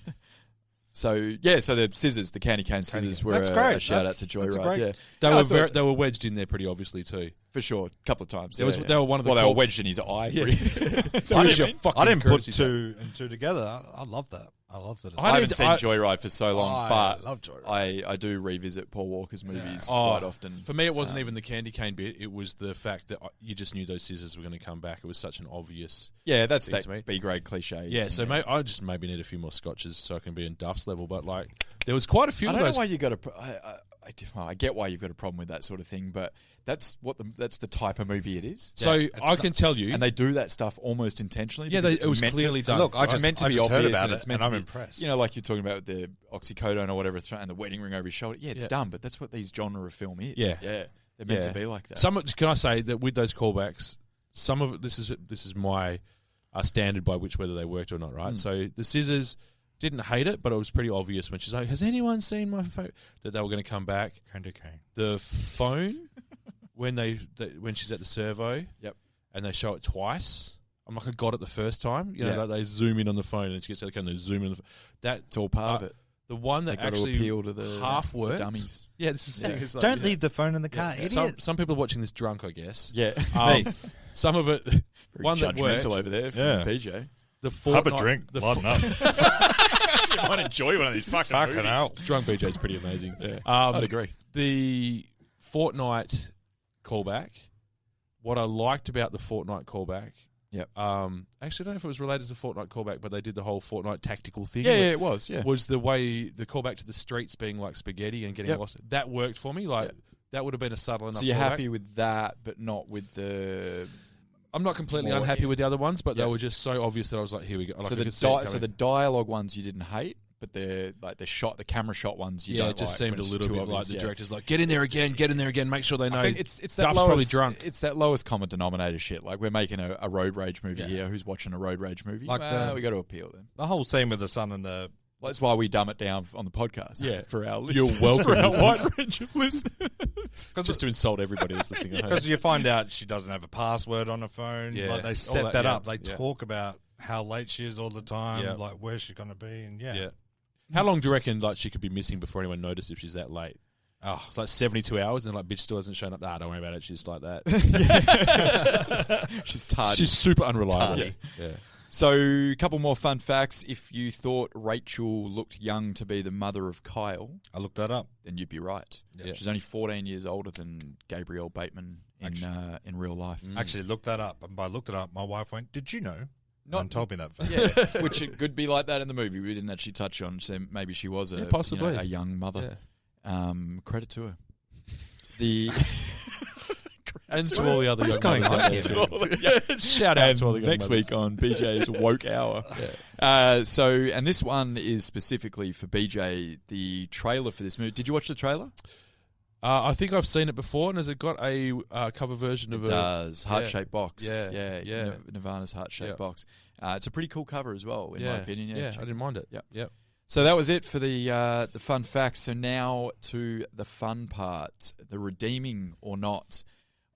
So the scissors, the candy cane scissors were That's great. a shout out That's- to that's Joyride. great. Yeah, They I were thought- they were wedged in there pretty obviously too. for sure, a couple of times. They were one of the they were cool- wedged in his eye. Yeah. So I what didn't- do you mean? fucking I didn't put courtesy two and two together. I love that. I love that. I haven't did- seen I- Joyride for so long, I but love Joyride. I do revisit Paul Walker's movies Oh, quite often. For me, it wasn't even the candy cane bit. It was the fact that you just knew those scissors were going to come back. It was such an obvious. Yeah, that's Thing to me. that B grade cliche. Yeah, so I just maybe need a few more scotches so I can be in Duff's level. But like, there was quite a few I of don't know those. why you got a. I get why you've got a problem with that sort of thing, but that's the type of movie it is. So I can tell you, And they do that stuff almost intentionally. Yeah, because it it's was meant clearly to, done. Look, it's meant to I be just heard obvious, about and it, it's meant and to I'm be, impressed. You know, like you're talking about with the oxycodone or whatever, and the wedding ring over his shoulder. Yeah, it's Yeah. dumb, but that's what these genre of film is. Yeah. They're meant to be like that. Can I say that with those callbacks, some of it, this is my standard by which whether they worked or not, right? So the scissors, Didn't hate it, but it was pretty obvious when she's like, "Has anyone seen my phone?" That they were going to come back. Candy cane. The phone when she's at the servo, and they show it twice. I'm like, I got it the first time. You know, they zoom in on the phone, and she gets out of the car and they zoom in. It's all part of it. The one that actually appeal to the half works. Dummies. Yeah, this is the thing. It's like, Don't leave the phone in the car, idiot. Some people are watching this drunk, I guess. Yeah. Some of it, Very one that worked. judgmental over there from PJ. The Have a drink. Lighten up. You might enjoy one of these fucking movies. hell. Drunk BJ is pretty amazing. Yeah, I'd agree. The Fortnite callback. What I liked about the Fortnite callback. Yep. Actually, I don't know if it was related to Fortnite callback, but they did the whole Fortnite tactical thing. Yeah, it was. Yeah, was the way the callback to the streets being like spaghetti and getting lost. That worked for me. Like that would have been a subtle enough. So you're callback. happy with that, but not with the. I'm not completely unhappy with the other ones, but they were just so obvious that I was like, "Here we go." Like, so the dialogue ones you didn't hate, but the camera shot ones you don't it just like, seemed a little bit obvious, like the director's like, "Get in there again, make sure they know." I think it's that Duff's lowest, probably drunk. It's that lowest common denominator shit. Like we're making a road rage movie here. Who's watching a road rage movie? Like we got to appeal then. The whole scene with the son and the... That's why we dumb it down on the podcast. Yeah, for our listeners. You're welcome. For our wide range of listeners. Just to insult everybody that's listening at home. Because you find out she doesn't have a password on her phone. Yeah. Like they set that up. They Yeah. talk about how late she is all the time, Yeah. like where's she going to be, and Yeah. How long do you reckon like she could be missing before anyone noticed if she's that late? Oh, it's like 72 hours, and like bitch still hasn't shown up. Don't worry about it. She's like that. She's tardy. She's super unreliable. Tardy. Yeah. So, a couple more fun facts. If you thought Rachel looked young to be the mother of Kyle, I looked that up. Then you'd be right. Yeah. She's only 14 years older than Gabrielle Bateman in real life. Actually, looked that up, and by looked it up, my wife went, "Did you know?" Not told me that. Fact. Yeah, which it could be like that in the movie. We didn't actually touch on. So maybe she was possibly a young mother. Yeah. Credit to her. The and to all the other young going mothers on out there. Shout out to all the young next mothers. week on BJ's Woke Hour. And this one is specifically for BJ. The trailer for this movie. Did you watch the trailer? I think I've seen it before, and has it got a cover version of it? Does heart-shaped box? Yeah. Nirvana's heart-shaped box. It's a pretty cool cover as well, in my opinion. Yeah, I didn't mind it. Yep. So that was it for the fun facts. So now to the fun part, the redeeming or not.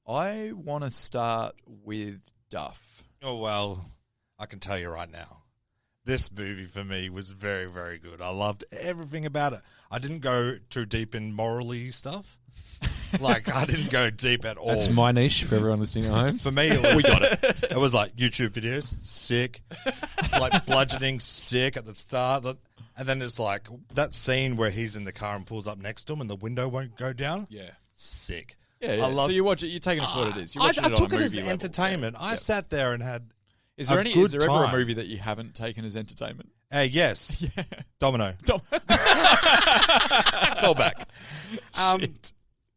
I want to start with Duff. Oh, well, I can tell you right now. This movie for me was very, very good. I loved everything about it. I didn't go too deep in morally stuff. Like, I didn't go deep at all. That's my niche for everyone listening at home. For me, we got it. It was like YouTube videos, sick. Like bludgeoning, sick at the start. And then it's like that scene where he's in the car and pulls up next to him and the window won't go down. Yeah. Sick. Yeah. So you watch it, you're taking it for what it is. I took it as entertainment. I sat there and had Is there ever a time. movie that you haven't taken as entertainment? Yes. Yeah. Domino. Call back.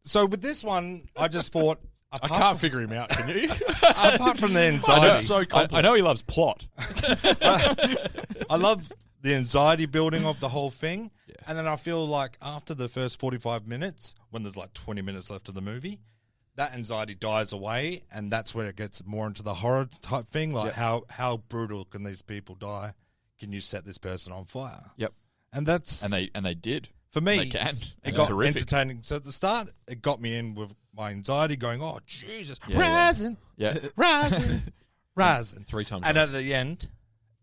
So with this one, I just thought... I can't figure him out, can you? Apart from the anxiety... so I know he loves plot. I love the anxiety building of the whole thing. Yeah. And then I feel like after the first 45 minutes, when there's like 20 minutes left of the movie, that anxiety dies away, and that's where it gets more into the horror type thing. Like how brutal can these people die? Can you set this person on fire? Yep. And that's... And they did. For me, they can. It got terrific. entertaining. So at the start, it got me in with my anxiety going, oh, Jesus. Yeah, rising. Yeah. Rising. Rising. 3 times. And at the end,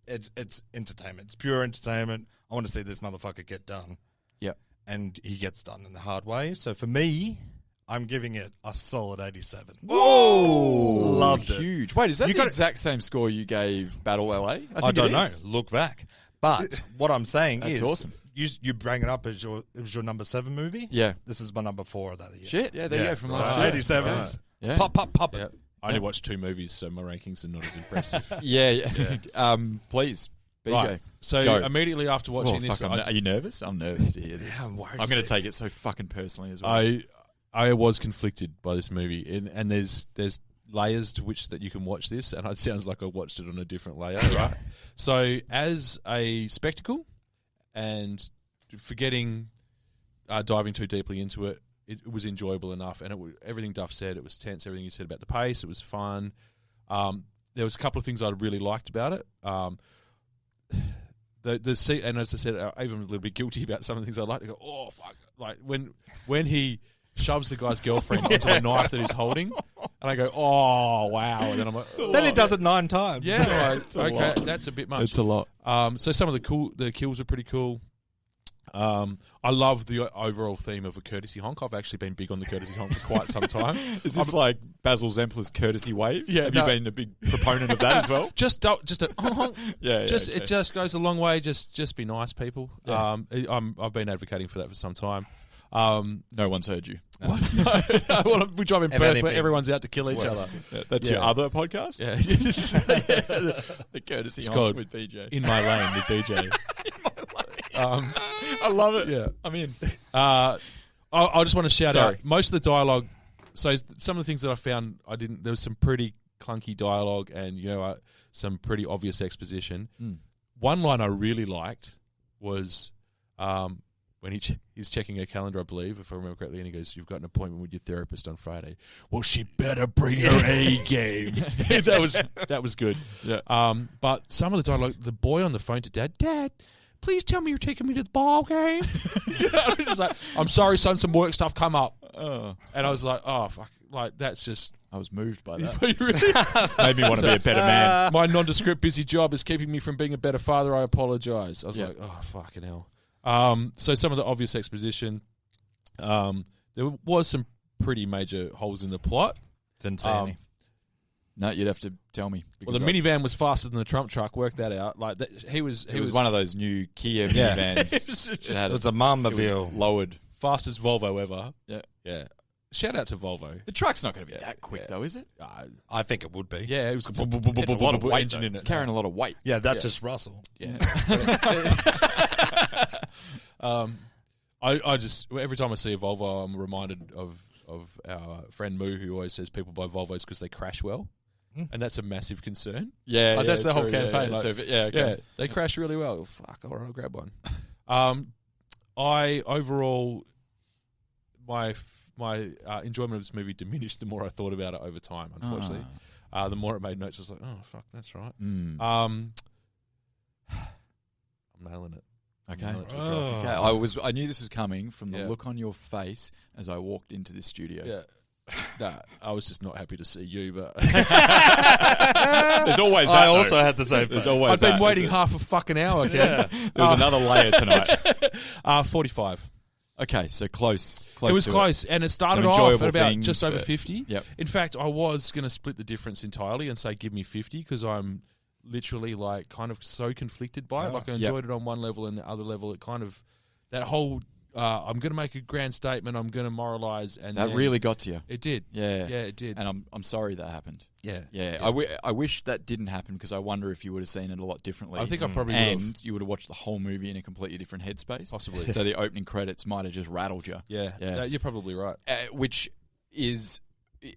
it's entertainment. It's pure entertainment. I want to see this motherfucker get done. Yep. And he gets done in the hard way. So for me, I'm giving it a solid 87. Whoa! Loved it. Huge. Wait, is that the exact same score you gave Battle LA? I don't know. Look back. But what I'm saying is... That's awesome. You bring it up as it was your number 7 movie. Yeah. This is my number 4 of that year. Shit, yeah, there you go from last year. 87. Yeah. Pop. Yeah. I only watched 2 movies, so my rankings are not as impressive. Yeah. Please, BJ. Right. So go. Immediately after watching this... are you nervous? I'm nervous to hear this. Yeah, I'm worried. I'm going to take it so fucking personally as well. I was conflicted by this movie, and there's layers to which that you can watch this, and it sounds like I watched it on a different layer, right? So as a spectacle, and forgetting diving too deeply into it, it was enjoyable enough, and everything Duff said, it was tense. Everything you said about the pace, it was fun. There was a couple of things I really liked about it. the scene, and as I said, I'm even a little bit guilty about some of the things I like to go, oh fuck, like when he shoves the guy's girlfriend onto a knife that he's holding, and I go, oh wow, and then I'm like, Then he does it 9 times. yeah, a okay, lot. that's a bit much. It's a lot. So some of the kills are pretty cool. I love the overall theme of a courtesy honk. I've actually been big on the courtesy honk for quite some time. Is this like Basil Zempler's courtesy wave? Yeah, Have no. you been a big proponent of that as well? Just a honk. Yeah, It just goes a long way. Just be nice, people. Yeah. I've been advocating for that for some time. No one's heard you. What? No, well, we drive in Perth where anything. everyone's out to kill each other. Yeah, that's Yeah. your other podcast? Yeah. The courtesy It's honk called with BJ. In My Lane with DJ. I love it. Yeah. I'm in. I just want to shout Sorry. out most of the dialogue. So some of the things that I found, there was some pretty clunky dialogue and some pretty obvious exposition. One line I really liked was when he's checking her calendar, I believe, if I remember correctly, and he goes, "You've got an appointment with your therapist on Friday." Well, she better bring her A game. that was good. Yeah. But some of the dialogue, the boy on the phone to Dad, please tell me you're taking me to the ball game. I was just like, I'm sorry, son, some work stuff come up. And I was like, oh, fuck. Like, that's just... I was moved by that. Really? Made me want to be a better man. My nondescript busy job is keeping me from being a better father. I apologise. I was like, oh, fucking hell. So some of the obvious exposition, there was some pretty major holes in the plot. Didn't see any. No, you'd have to tell me. Well, the minivan was faster than the Trump truck. Work that out. Like he was one of those new Kia minivans. It was a Marmobile. Lowered. Fastest Volvo ever. Yeah. Yeah. Shout out to Volvo. The truck's not going to be that quick, though, is it? I think it would be. Yeah, it was It's a lot of weight engine in It's it. carrying a lot of weight. Yeah, that's just Russell. Yeah. I just every time I see a Volvo, I'm reminded of our friend Moo, who always says people buy Volvos because they crash well, and that's a massive concern. Yeah, Like, that's the whole true, campaign. Yeah, Like, okay. they crash really well. Fuck, all right, I'll grab one. I overall my enjoyment of this movie diminished the more I thought about it over time. Unfortunately, the more it made notes, I was like, oh fuck, that's right. I'm nailing it. Okay. Nailing it to the cross. Okay. I knew this was coming from the Yeah. look on your face as I walked into this studio. Yeah. Nah, I was just not happy to see you, but There's always that. I though. also had the same. There's face. always I've been that, waiting isn't it? half a fucking hour. Ken. There was another layer tonight. 45. Okay, so close. It was to close, and it started off enjoyable at about things, just over but- 50. Yep. In fact, I was going to split the difference entirely and say give me 50 because I'm literally like kind of so conflicted by it. Like I enjoyed it on one level, and the other level, it kind of that whole. I'm going to make a grand statement. I'm going to moralize, and That then really got to you. it did. Yeah. Yeah, it did. And I'm sorry that happened. Yeah, Yeah. I wish that didn't happen because I wonder if you would have seen it a lot differently. I think I probably would and have. you would have watched the whole movie in a completely different headspace. Possibly. So the opening credits might have just rattled you. Yeah, Yeah. you're probably right. Which is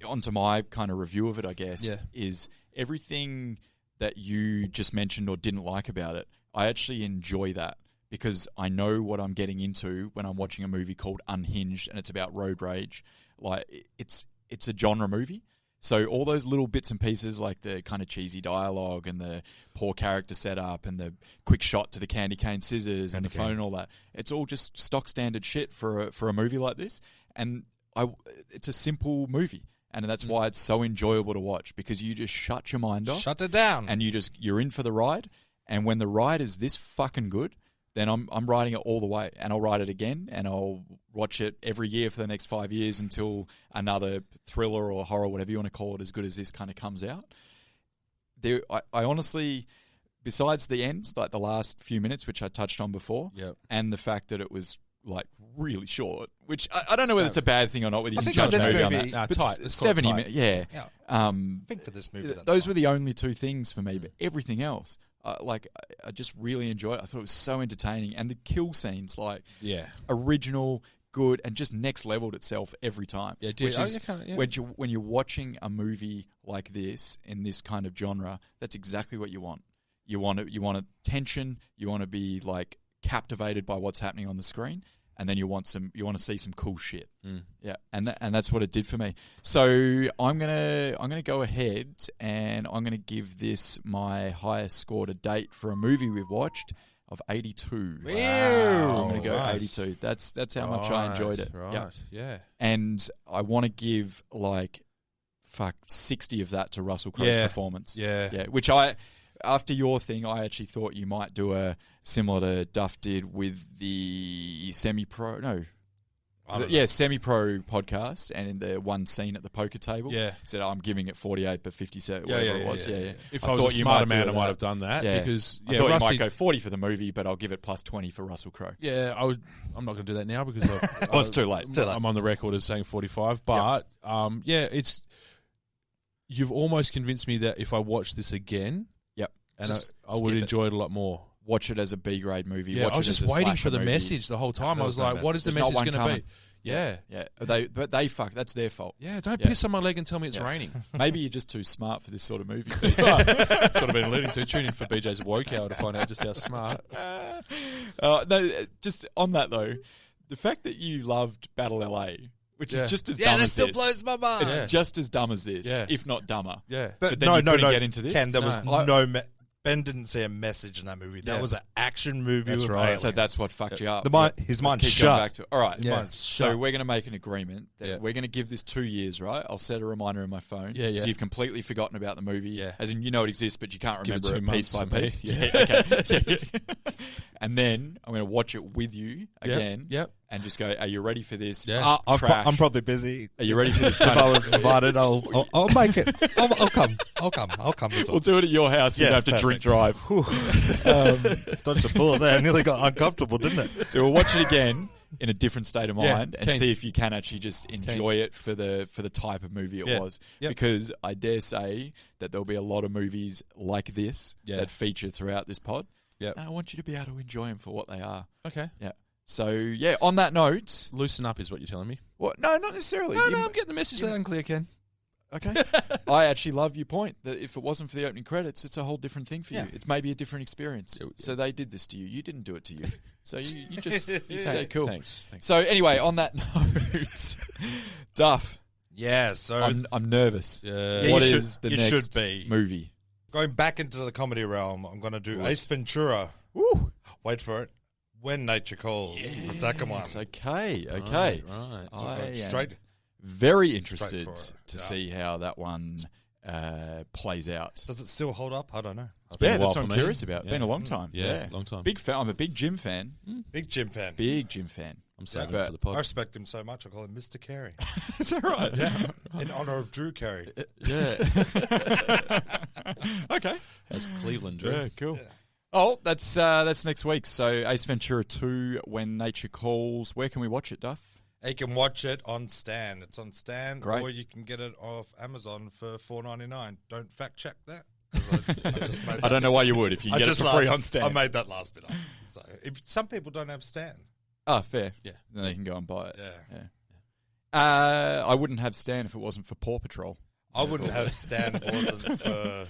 onto my kind of review of it, I guess. Yeah. Is everything that you just mentioned or didn't like about it. I actually enjoy that because I know what I'm getting into when I'm watching a movie called Unhinged and it's about road rage. Like it's a genre movie. So all those little bits and pieces, like the kind of cheesy dialogue and the poor character setup and the quick shot to the candy cane scissors and the phone and all that, it's all just stock standard shit for a movie like this. And it's a simple movie. And that's why it's so enjoyable to watch because you just shut your mind off. Shut it down. And you're in for the ride. And when the ride is this fucking good, then I'm riding it all the way. And I'll ride it again and I'll watch it every year for the next 5 years until another thriller or horror, whatever you want to call it, as good as this kind of comes out. I honestly, besides the ends, like the last few minutes, which I touched on before, and the fact that it was like really short, which I don't know whether it's a bad thing or not, whether you I can think judge for a this movie on movie- that. Nah, But tight. It's 70 tight. minutes, yeah. I think for this movie, that's those fine. were the only two things for me, but everything else, I just really enjoyed it. I thought it was so entertaining, and the kill scenes, like original, good, and just next leveled itself every time. Yeah, it did. Which is Yeah. when you're watching a movie like this in this kind of genre, that's exactly what you want. You want a tension. You want to be like captivated by what's happening on the screen. And then you want to see some cool shit, yeah, and that's what it did for me. So I'm gonna go ahead and I'm gonna give this my highest score to date for a movie we've watched, of 82. Wow. I'm going to go Nice. 82. That's how much I enjoyed it. Right, Yep. yeah. And I want to give 60 of that to Russell Crowe's Yeah. performance. Yeah. Which after your thing, I actually thought you might do a similar to Duff did with the semi-pro. No. Semi-pro podcast, and in the one scene at the poker table, said I'm giving it 48 but 57, whatever it was. Yeah. If I was a smarter man, I might have done that. Yeah. Because I thought Rusty, you might go 40 for the movie, but I'll give it plus 20 for Russell Crowe. Yeah, I'm not going to do that now because It's too late. I'm on the record as saying 45. But it's you've almost convinced me that if I watch this again, and I would enjoy it a lot more. Watch it as a B-grade movie. Yeah, Watch I was it as just a waiting slasher for the movie. message the whole time. I was like, what is the There's not message one going to coming. be? Yeah. But they fuck. That's their fault. Yeah, don't piss on my leg and tell me it's raining. Maybe you're just too smart for this sort of movie. That's what I've been alluding to. Tune in for BJ's woke hour to find out just how smart. No, just on that though, the fact that you loved Battle LA, which is just as dumb that as still this. blows my mind. It's just as dumb as this, Yeah. if not dumber. Yeah. But then you couldn't get into this. Ken, there was No. Ben didn't see a message in that movie. That was an action movie. That's with right. aliens. So that's what fucked you up. His Let's mind's keep shut. going back to it. All right. His mind's So shut. we're going to make an agreement that we're going to give this 2 years, right? I'll set a reminder in my phone. Yeah. So you've completely forgotten about the movie. Yeah. As in, you know it exists, but you can't Give it remember 2 it piece by months piece. for me. Yeah. Okay. And then I'm going to watch it with you again. Yep. And just go, are you ready for this? Yeah. Trash? I'm probably busy. Are you ready for this? If I was invited, I'll make it. I'll come. I'll come as well. We'll do it at your house. You Yes, don't have to drink perfect. drive. Dodged a bullet there. I nearly got uncomfortable, didn't it? So we'll watch it again in a different state of mind and keen. see if you can actually just enjoy it for the type of movie it was. Yep. Because I dare say that there'll be a lot of movies like this Yeah. that feature throughout this pod. Yep. And I want you to be able to enjoy them for what they are. Okay. Yeah. So yeah, on that note, Loosen up is what you're telling me. what? No, not necessarily. No, I'm getting the message loud and clear, Ken. Okay. I actually love your point that if it wasn't for the opening credits, it's a whole different thing for you. It's maybe a different experience. Yeah. So they did this to you. You didn't do it to you. So you just stay cool. Thanks. So anyway, on that note, Duff, Yeah. So I'm nervous. Yeah. What you is should- the you next should be. movie? going back into the comedy realm, I'm going to do Ace Ventura. Woo. Wait for it. When Nature Calls, the second one. Yes, okay. Okay. Right. I am Straight. very interested for it. to Yeah. see how that one plays out. Does it still hold up? I don't know. been Yeah, a while that's what for I'm me. curious about. Yeah. Been a long time. Yeah, long time. Big fan. I'm a big Jim fan. Big Jim fan. Big Jim fan. I'm saving but it for the pod. I respect him so much. I call him Mr. Carey. Is that right? Yeah. In honor of Drew Carey. Yeah. Okay. That's Cleveland, Drew. Yeah, cool. Oh, that's next week. So Ace Ventura 2, When Nature Calls. Where can we watch it, Duff? You can watch it on Stan. It's on Stan, Great. or you can get it off Amazon for $4.99. Don't fact check that. 'Cause I just made I don't know why you would if you can get it for free on I Stan. made that last bit up. So if some people don't have Stan, Ah, fair. Yeah. Then they can go and buy it. yeah. I wouldn't have Stan if it wasn't for Paw Patrol. I wouldn't have Stan if it wasn't for.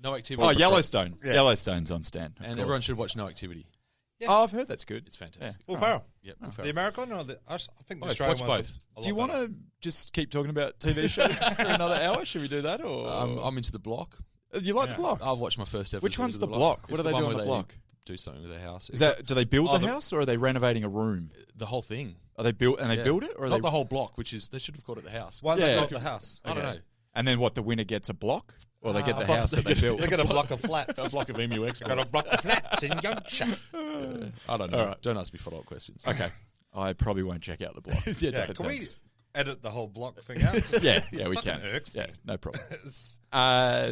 No Activity. Oh, Yellowstone. Yeah. Yellowstone's on Stan. And everyone should watch No Activity. Oh, I've heard that's good. It's fantastic. Will Ferrell. Yep. The American or I think the Both. Australian Watch one's both. a Do you lot want to just keep talking about TV shows for another hour? Should we do that? Or I'm into The Block. you like The Block? I've watched my first episode. Which one's of The Block? What It's do they the do one on The where Block? Do something with their house. Is that do they build Oh, the house or are they renovating a room? the whole thing? Are they built and they Yeah. build it or are Not they the whole block, which is they should have called it the house. Why Yeah. they built the house? I don't know. and then what the winner gets a block or they get the block- house that they built? They got a block of flats. A block of Emu X. Got a block of flats in Yorkshire. I don't know. All right. Don't ask me follow-up questions. Okay, I probably won't check out The Block. Yeah, but can we thanks. edit the whole block thing out? Yeah, we Fucking can. irks me. Yeah, no problem. It's-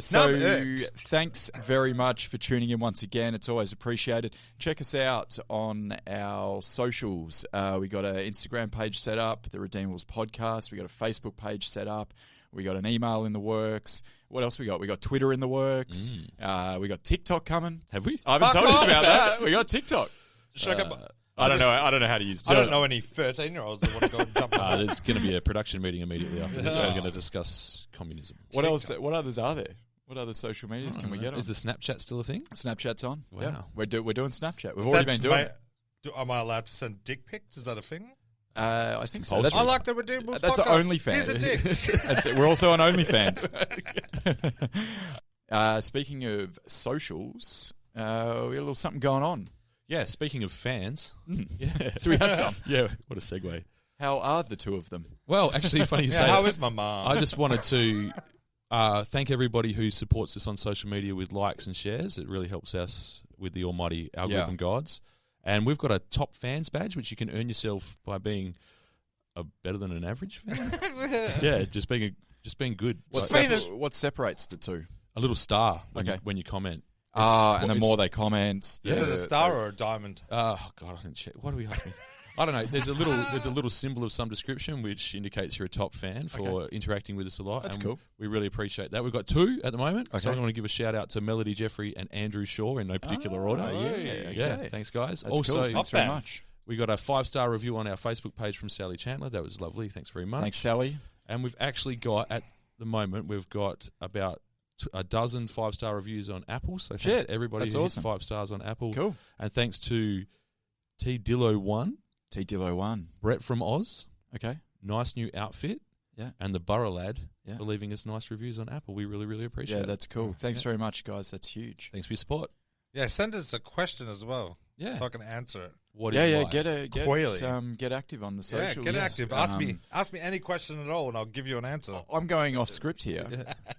So I'm irked. thanks very much for tuning in once again. It's always appreciated. Check us out on our socials. We got an Instagram page set up, the Redeemables Podcast. We got a Facebook page set up. We got an email in the works. What else we got? We got Twitter in the works. We got TikTok coming. Have we? I haven't Fuck told you off. about that. We got TikTok. Should I go- I don't know. I don't know how to use I TikTok. don't know any 13-year-olds that want to go and jump on. There's going to be a production meeting immediately after this. So we're going to discuss communism. What else? What others are there? What other social medias can we get on? Is the Snapchat still a thing? Snapchat's on. Wow. Yeah. We're doing Snapchat. We've already been doing it. Am I allowed to send dick pics? Is that a thing? I think so. compulsory. That's, I like the Redeemables that's podcast. OnlyFans. Here's a dick. That's it. We're also on OnlyFans. Speaking of socials, a little something going on. Yeah, speaking of fans. Yeah. Do we have some? Yeah, what a segue. How are the two of them? Well, actually, funny you say How that. is my mom? I just wanted to thank everybody who supports us on social media with likes and shares. It really helps us with the almighty algorithm gods. And we've got a top fans badge, which you can earn yourself by being a better than an average fan. Yeah, just being good. What separates the two? A little star when you comment. And the more they comment, is it a star or a diamond? Oh God, I didn't check. What do we ask me? I don't know. There's a little symbol of some description which indicates you're a top fan for interacting with us a lot. That's and cool. We really appreciate that. We've got 2 at the moment. Okay. So I want to give a shout out to Melody Jeffrey and Andrew Shaw in no particular order. Yeah. Thanks, guys. That's also, cool. Thanks very much. we got a 5-star review on our Facebook page from Sally Chandler. That was lovely. Thanks very much. Thanks, Sally. And we've actually got at the moment about a dozen 5-star reviews on Apple. So thanks to everybody That's who awesome. hit 5 stars on Apple. Cool. And thanks to T Dillo1. T-Dillo1. Brett from Oz. Okay. Nice new outfit. Yeah. And the Borough Lad Yeah. for leaving us nice reviews on Apple. We really, really appreciate it. Yeah, that's cool. Thanks very much, guys. That's huge. Thanks for your support. Yeah, send us a question as well. Yeah. So I can answer it. What is life? Coily. Get active on the socials. Yeah, get active. Ask me any question at all, and I'll give you an answer. I'm going off script here.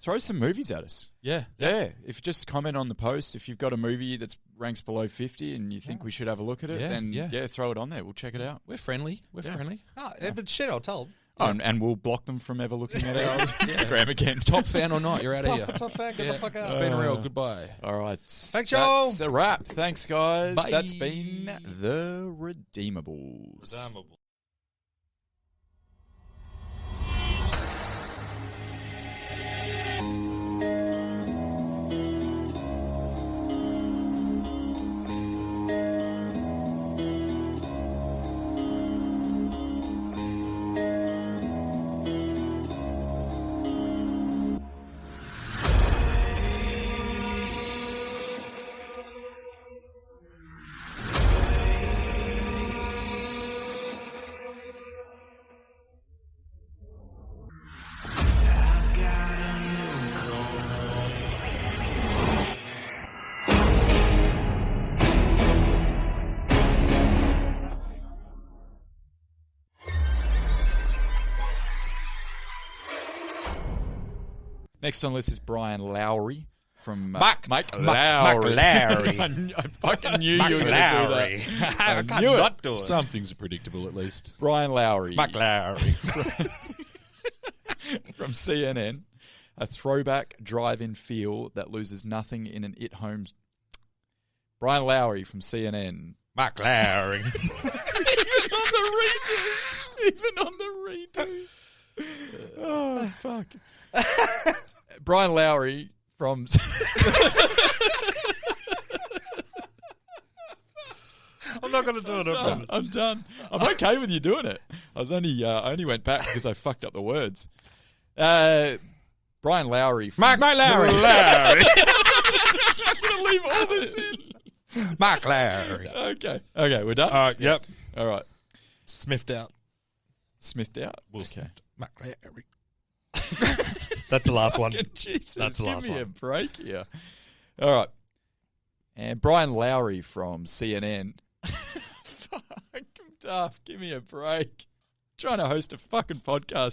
Throw some movies at us. Yeah. Yeah. If you just comment on the post, if you've got a movie that ranks below 50 and you think we should have a look at it, then throw it on there. We'll check it out. We're friendly. We're friendly. Oh, if it's shit, I'll tell them. Oh, and we'll block them from ever looking at our Instagram again. Top fan or not, you're out of here. Top fan, get the fuck out. It's been real. Goodbye. All right. Thanks, y'all. That's a wrap. Thanks, guys. Bye. That's been The Redeemables. Next on the list is Brian Lowry from Mike Lowry. I fucking knew you were going to do that. I knew it. Do it. Some things are predictable, at least. Brian Lowry. Mike Lowry. From CNN. A throwback drive-in feel that loses nothing in an It Home. Brian Lowry from CNN. Mike Lowry. Even on the redo. Oh, fuck. Brian Lowry from... I'm not going to do it. I'm done. I'm okay with you doing it. I only went back because I fucked up the words. Brian Lowry. Mike Lowry. I'm going to leave all this in. Mike Lowry. Okay, we're done? All right, yep. All right. Smithed out. Smithed out? Okay. Mike Lowry. That's the last one. Jesus, that's the last give me one. a break here. All right. And Brian Lowry from CNN. Fuck, I'm daft. Give me a break. Trying to host a fucking podcast.